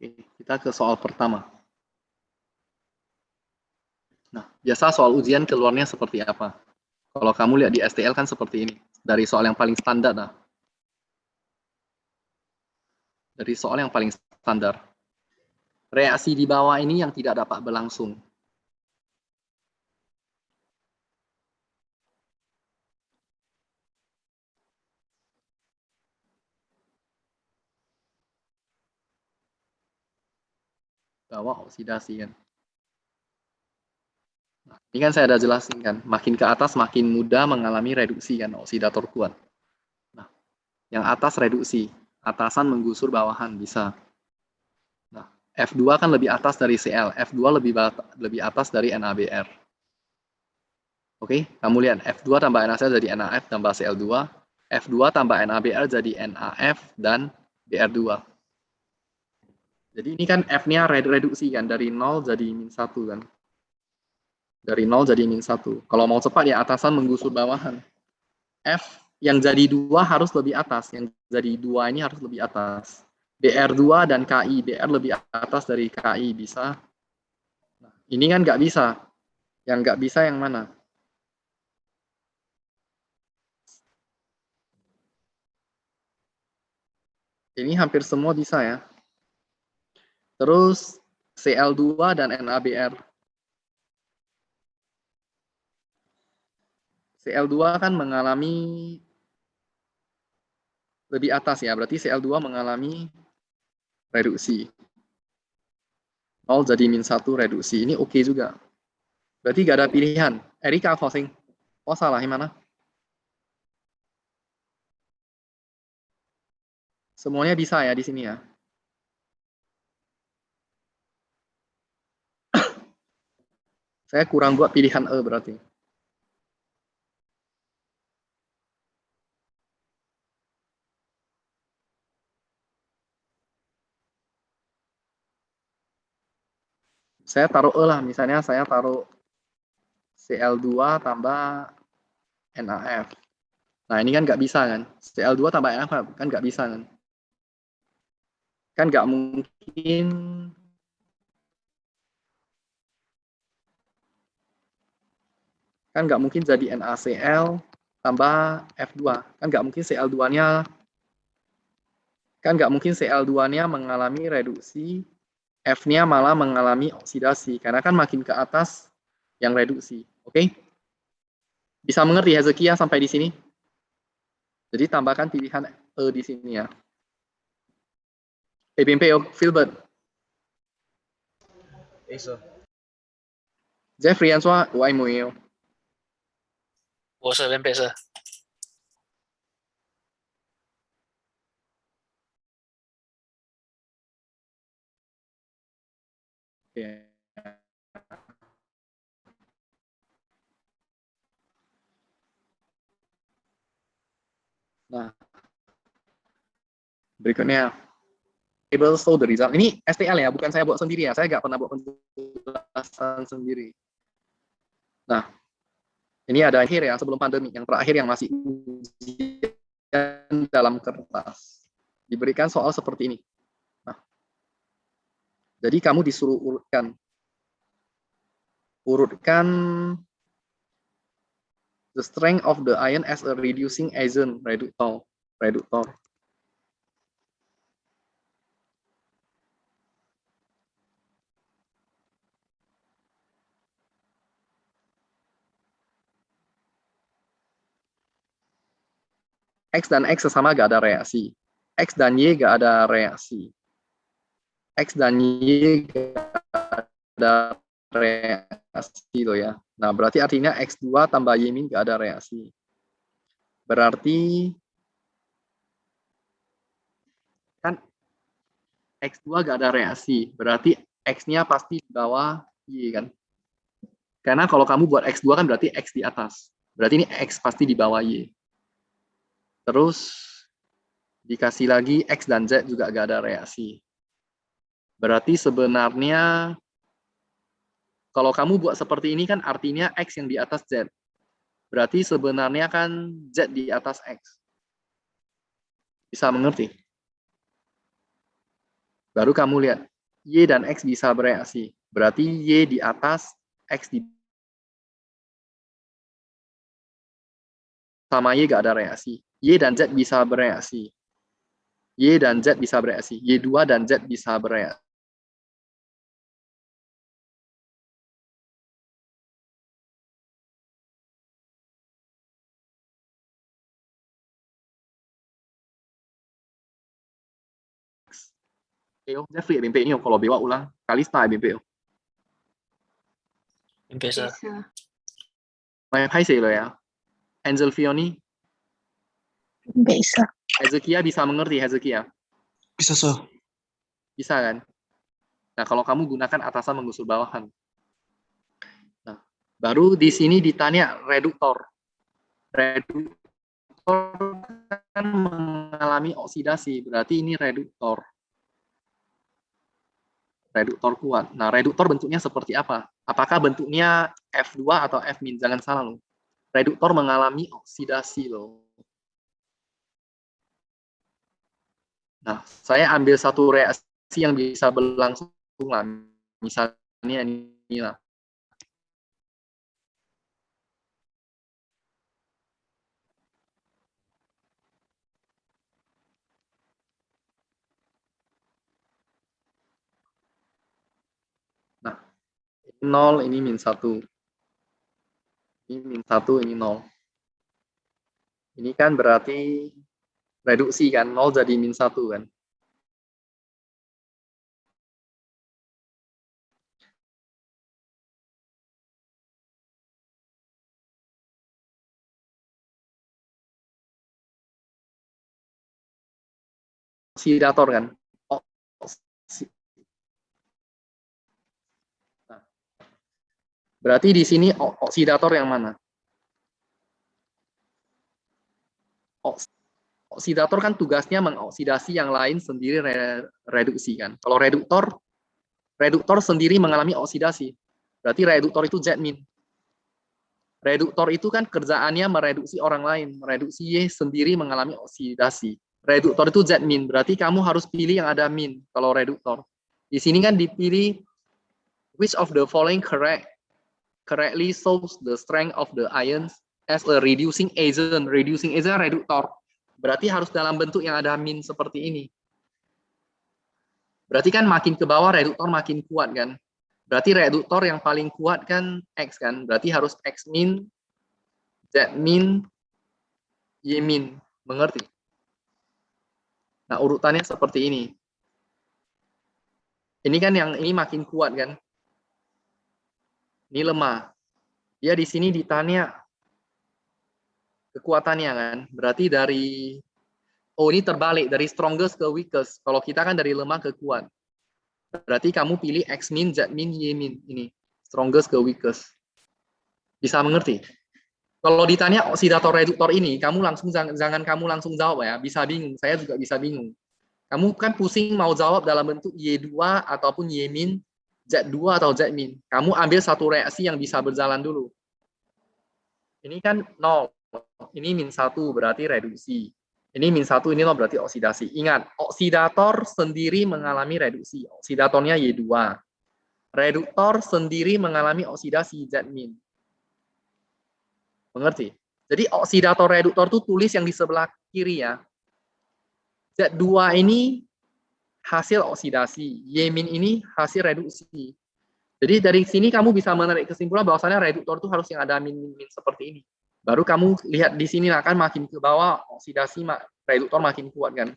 [SPEAKER 1] Oke, kita ke soal pertama. Nah, biasa soal ujian keluarnya seperti apa? Kalau kamu lihat di STL kan seperti ini. Dari soal yang paling standar. Nah. Dari soal yang paling standar. Reaksi di bawah ini yang tidak dapat berlangsung. Bawah oksidasi kan. Nah, ini kan saya ada jelasin kan, makin ke atas makin mudah mengalami reduksi kan, oksidator kuat. Nah, yang atas reduksi, atasan menggusur bawahan bisa. Nah, F2 kan lebih atas dari Cl, F2 lebih atas dari NaBr. Oke, kamu lihat F2 tambah NaCl jadi NaF tambah Cl2, F2 tambah NaBr jadi NaF dan Br2. Jadi ini kan F-nya reduksi kan, dari 0 jadi min 1 kan. Dari 0 jadi min 1. Kalau mau cepat ya atasan menggusur bawahan. F yang jadi 2 harus lebih atas, yang jadi 2 ini harus lebih atas. BR2 dan KI, BR lebih atas dari KI, bisa. Nah, ini kan nggak bisa. Yang nggak bisa yang mana? Ini hampir semua bisa ya. Terus Cl2 dan NaBr. Cl2 kan mengalami lebih atas ya, berarti Cl2 mengalami reduksi. 0 jadi min 1 reduksi. Ini oke juga. Berarti nggak ada pilihan. Erika Fosing. Oh salah, yang mana? Semuanya bisa ya di sini ya. Saya kurang buat pilihan E berarti. Saya taruh E lah, misalnya saya taruh Cl2 tambah NaF. Nah ini kan nggak bisa kan. Cl2 tambah NaF kan nggak bisa kan. Kan nggak mungkin jadi NaCl tambah F2. Kan nggak mungkin Cl2-nya mengalami reduksi, F-nya malah mengalami oksidasi. Karena kan makin ke atas yang reduksi. Oke? Bisa mengerti Hezekia sampai di sini? Jadi tambahkan pilihan E di sini ya. BMP Filbert.
[SPEAKER 4] Eso.
[SPEAKER 1] Jeffrey Answa, Wai Muyo.
[SPEAKER 2] 博士跟贝色，
[SPEAKER 1] Oke. Nah, berikutnya table show the result. Ini STL ya, bukan saya buat sendiri ya. Saya nggak pernah buat penjelasan sendiri. Nah, ini ada akhir ya, sebelum pandemi, yang terakhir yang masih ujian dalam kertas. Diberikan soal seperti ini. Nah, jadi kamu disuruh urutkan the strength of the ion as a reducing agent, reduktor. X dan X sesama gak ada reaksi. X dan Y gak ada reaksi. X dan Y gak ada reaksi loh ya. Nah, berarti artinya X2 tambah Y min gak ada reaksi. Berarti kan X2 gak ada reaksi. Berarti X-nya pasti di bawah Y kan. Karena kalau kamu buat X2 kan berarti X di atas. Berarti ini X pasti di bawah Y. Terus dikasih lagi X dan Z juga gak ada reaksi. Berarti sebenarnya kalau kamu buat seperti ini kan artinya X yang di atas Z. Berarti sebenarnya kan Z di atas X. Bisa mengerti? Baru kamu lihat Y dan X bisa bereaksi. Berarti Y di atas, X di sama Y gak ada reaksi. Y dan Z bisa bereaksi. Y dan Z bisa bereaksi. Y2 dan Z bisa bereaksi. Jeffrey BMP ini kalau Bewa ulang Kalista BMP
[SPEAKER 2] 跟贝色，
[SPEAKER 3] Bisa.
[SPEAKER 1] ไม่ให้เสียเลยya. Angel Fioni,
[SPEAKER 3] Bisa.
[SPEAKER 1] Hezekia bisa mengerti Hezekia?
[SPEAKER 4] Bisa, so.
[SPEAKER 1] Bisa kan? Nah, kalau kamu gunakan atasan menggusur bawahan. Nah, baru di sini ditanya reduktor. Reduktor kan mengalami oksidasi, berarti ini reduktor. Reduktor kuat. Nah, reduktor bentuknya seperti apa? Apakah bentuknya F2 atau F-? Jangan salah loh. Reduktor mengalami oksidasi loh. Nah, saya ambil satu reaksi yang bisa berlangsung lah. Misalnya ini lah. Nah, ini 0, ini -1. Ini -1, ini 0. Ini kan berarti reduksi kan, 0 jadi -1 kan. Oksidator kan. Nah, berarti di sini oksidator yang mana? Oksidator kan tugasnya mengoksidasi yang lain sendiri reduksi kan. Kalau reduktor sendiri mengalami oksidasi. Berarti reduktor itu Z-min. Reduktor itu kan kerjaannya mereduksi orang lain, mereduksi Y sendiri mengalami oksidasi. Reduktor itu Z-min, berarti kamu harus pilih yang ada min kalau reduktor. Di sini kan dipilih which of the following correctly shows the strength of the ions as a reducing agent. Reducing agent reduktor. Berarti harus dalam bentuk yang ada min seperti ini. Berarti kan makin ke bawah reduktor makin kuat kan. Berarti reduktor yang paling kuat kan X kan. Berarti harus X min, Z min, Y min. Mengerti? Nah, urutannya seperti ini. Ini kan yang ini makin kuat kan. Ini lemah. Dia di sini ditanya kekuatannya kan. Berarti dari ini terbalik dari strongest ke weakest. Kalau kita kan dari lemah ke kuat. Berarti kamu pilih X min, Z min, Y min. Ini strongest ke weakest. Bisa mengerti? Kalau ditanya oksidator reduktor ini, kamu langsung jangan kamu langsung jawab ya. Bisa bingung. Saya juga bisa bingung. Kamu kan pusing mau jawab dalam bentuk Y2 ataupun Y min, Z2 atau Z min. Kamu ambil satu reaksi yang bisa berjalan dulu. Ini kan 0. Ini -1 berarti reduksi. Ini -1, ini 0 berarti oksidasi. Ingat, oksidator sendiri mengalami reduksi. Oksidatornya Y2. Reduktor sendiri mengalami oksidasi Z-min. Mengerti? Jadi oksidator reduktor itu tulis yang di sebelah kiri ya. Z2 ini hasil oksidasi. Y-min ini hasil reduksi. Jadi dari sini kamu bisa menarik kesimpulan bahwasannya reduktor itu harus yang ada min-min seperti ini. Baru kamu lihat di sini kan makin ke bawah oksidasi reduktor makin kuat kan.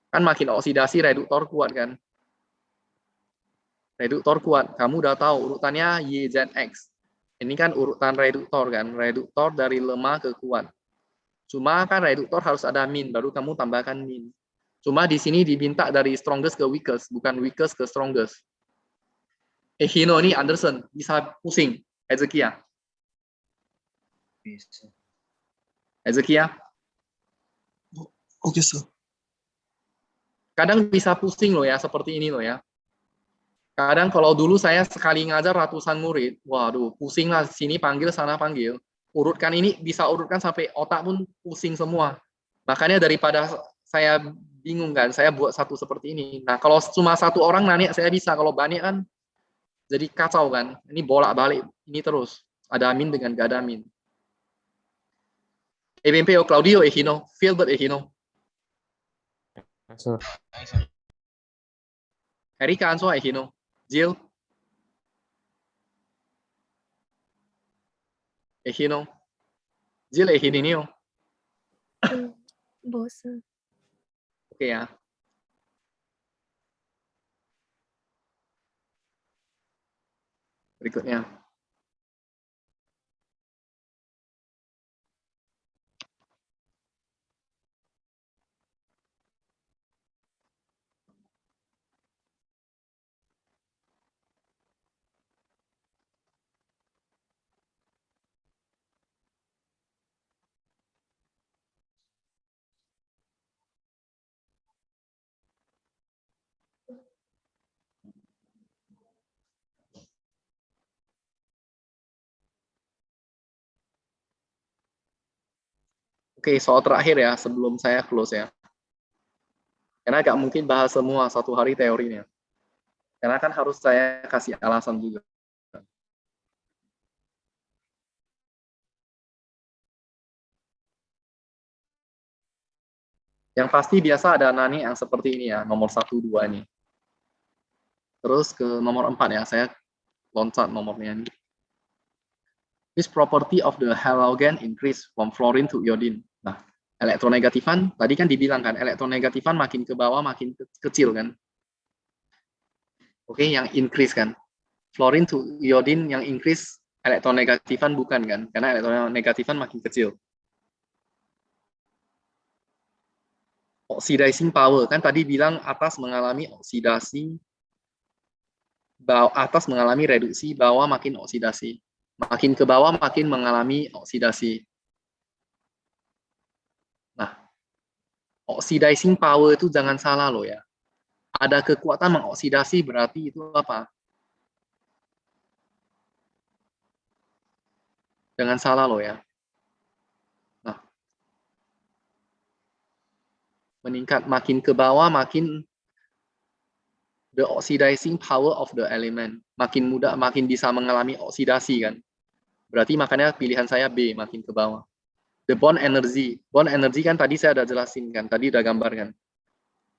[SPEAKER 1] Kan makin oksidasi reduktor kuat kan. Reduktor kuat, kamu udah tahu urutannya YZX. Ini kan urutan reduktor kan, reduktor dari lemah ke kuat. Cuma kan reduktor harus ada min, baru kamu tambahkan min. Cuma di sini diminta dari strongest ke weakest, bukan weakest ke strongest. Hino ini Anderson, bisa pusing. Hezekiah.
[SPEAKER 4] Bisa.
[SPEAKER 1] Hezekiah.
[SPEAKER 5] Oke, sir.
[SPEAKER 1] Kadang bisa pusing loh ya, seperti ini loh ya. Kadang kalau dulu saya sekali ngajar ratusan murid, waduh, pusing lah, sini panggil, sana panggil. Urutkan ini, bisa urutkan sampai otak pun pusing semua. Makanya daripada saya bingung kan, saya buat satu seperti ini. Nah, kalau cuma satu orang nanya, saya bisa. Kalau banyak kan, jadi kacau kan. Ini bolak-balik, ini terus. Ada amin dengan gak ada amin. EBMP o Claudio Egino, Philbert Egino.
[SPEAKER 6] Masuk.
[SPEAKER 1] Erika Ansua Egino. Jill. Egino. Jill Eginio.
[SPEAKER 7] Bosen.
[SPEAKER 1] Oke ya. Berikutnya. Oke, soal terakhir ya, sebelum saya close ya. Karena nggak mungkin bahas semua satu hari teorinya. Karena kan harus saya kasih alasan juga. Yang pasti biasa ada nani yang seperti ini ya, nomor 1, 2 ini. Terus ke nomor 4 ya, saya loncat nomornya ini. This property of the halogen increase from fluorine to iodine. Nah, elektronegatifan, tadi kan dibilang kan, elektronegatifan makin ke bawah makin kecil kan. Oke, yang increase kan. Fluorine to iodine yang increase, elektronegatifan bukan kan, karena elektronegatifan makin kecil. Oxidizing power, kan tadi bilang atas mengalami oksidasi, atas mengalami reduksi, bawah makin oksidasi. Makin ke bawah makin mengalami oksidasi. Nah, oxidizing power itu jangan salah loh ya. Ada kekuatan mengoksidasi berarti itu apa? Jangan salah loh ya. Nah, meningkat makin ke bawah makin the oxidizing power of the element. Makin mudah, makin bisa mengalami oksidasi kan. Berarti makanya pilihan saya B, makin ke bawah. The bond energy. Bond energy kan tadi saya udah jelasin kan, tadi udah gambarkan.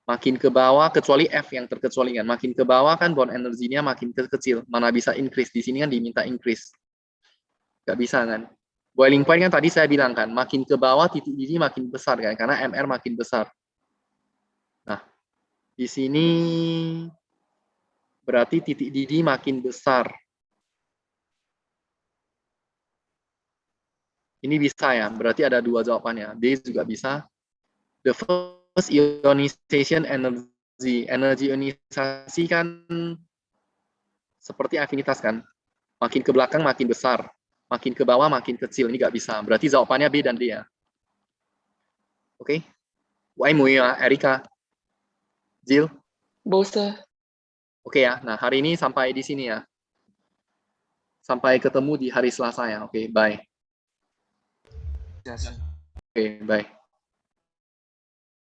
[SPEAKER 1] Makin ke bawah, kecuali F yang terkecualikan. Makin ke bawah kan bond energinya makin kecil. Mana bisa increase. Di sini kan diminta increase. Nggak bisa kan. Boiling point kan tadi saya bilang kan, makin ke bawah titik didih makin besar kan, karena MR makin besar. Nah, di sini berarti titik didih makin besar. Ini bisa ya, berarti ada dua jawabannya. D juga bisa. The first ionization energy. Energi ionisasi kan seperti afinitas kan. Makin ke belakang makin besar. Makin ke bawah makin kecil. Ini nggak bisa. Berarti jawabannya B dan D ya. Oke. Wai Mui ya, Erika. Jill.
[SPEAKER 3] Bose.
[SPEAKER 1] Oke ya. Nah, hari ini sampai di sini ya. Sampai ketemu di hari Selasa ya. Oke, bye.
[SPEAKER 4] Yes.
[SPEAKER 1] Oke, bye.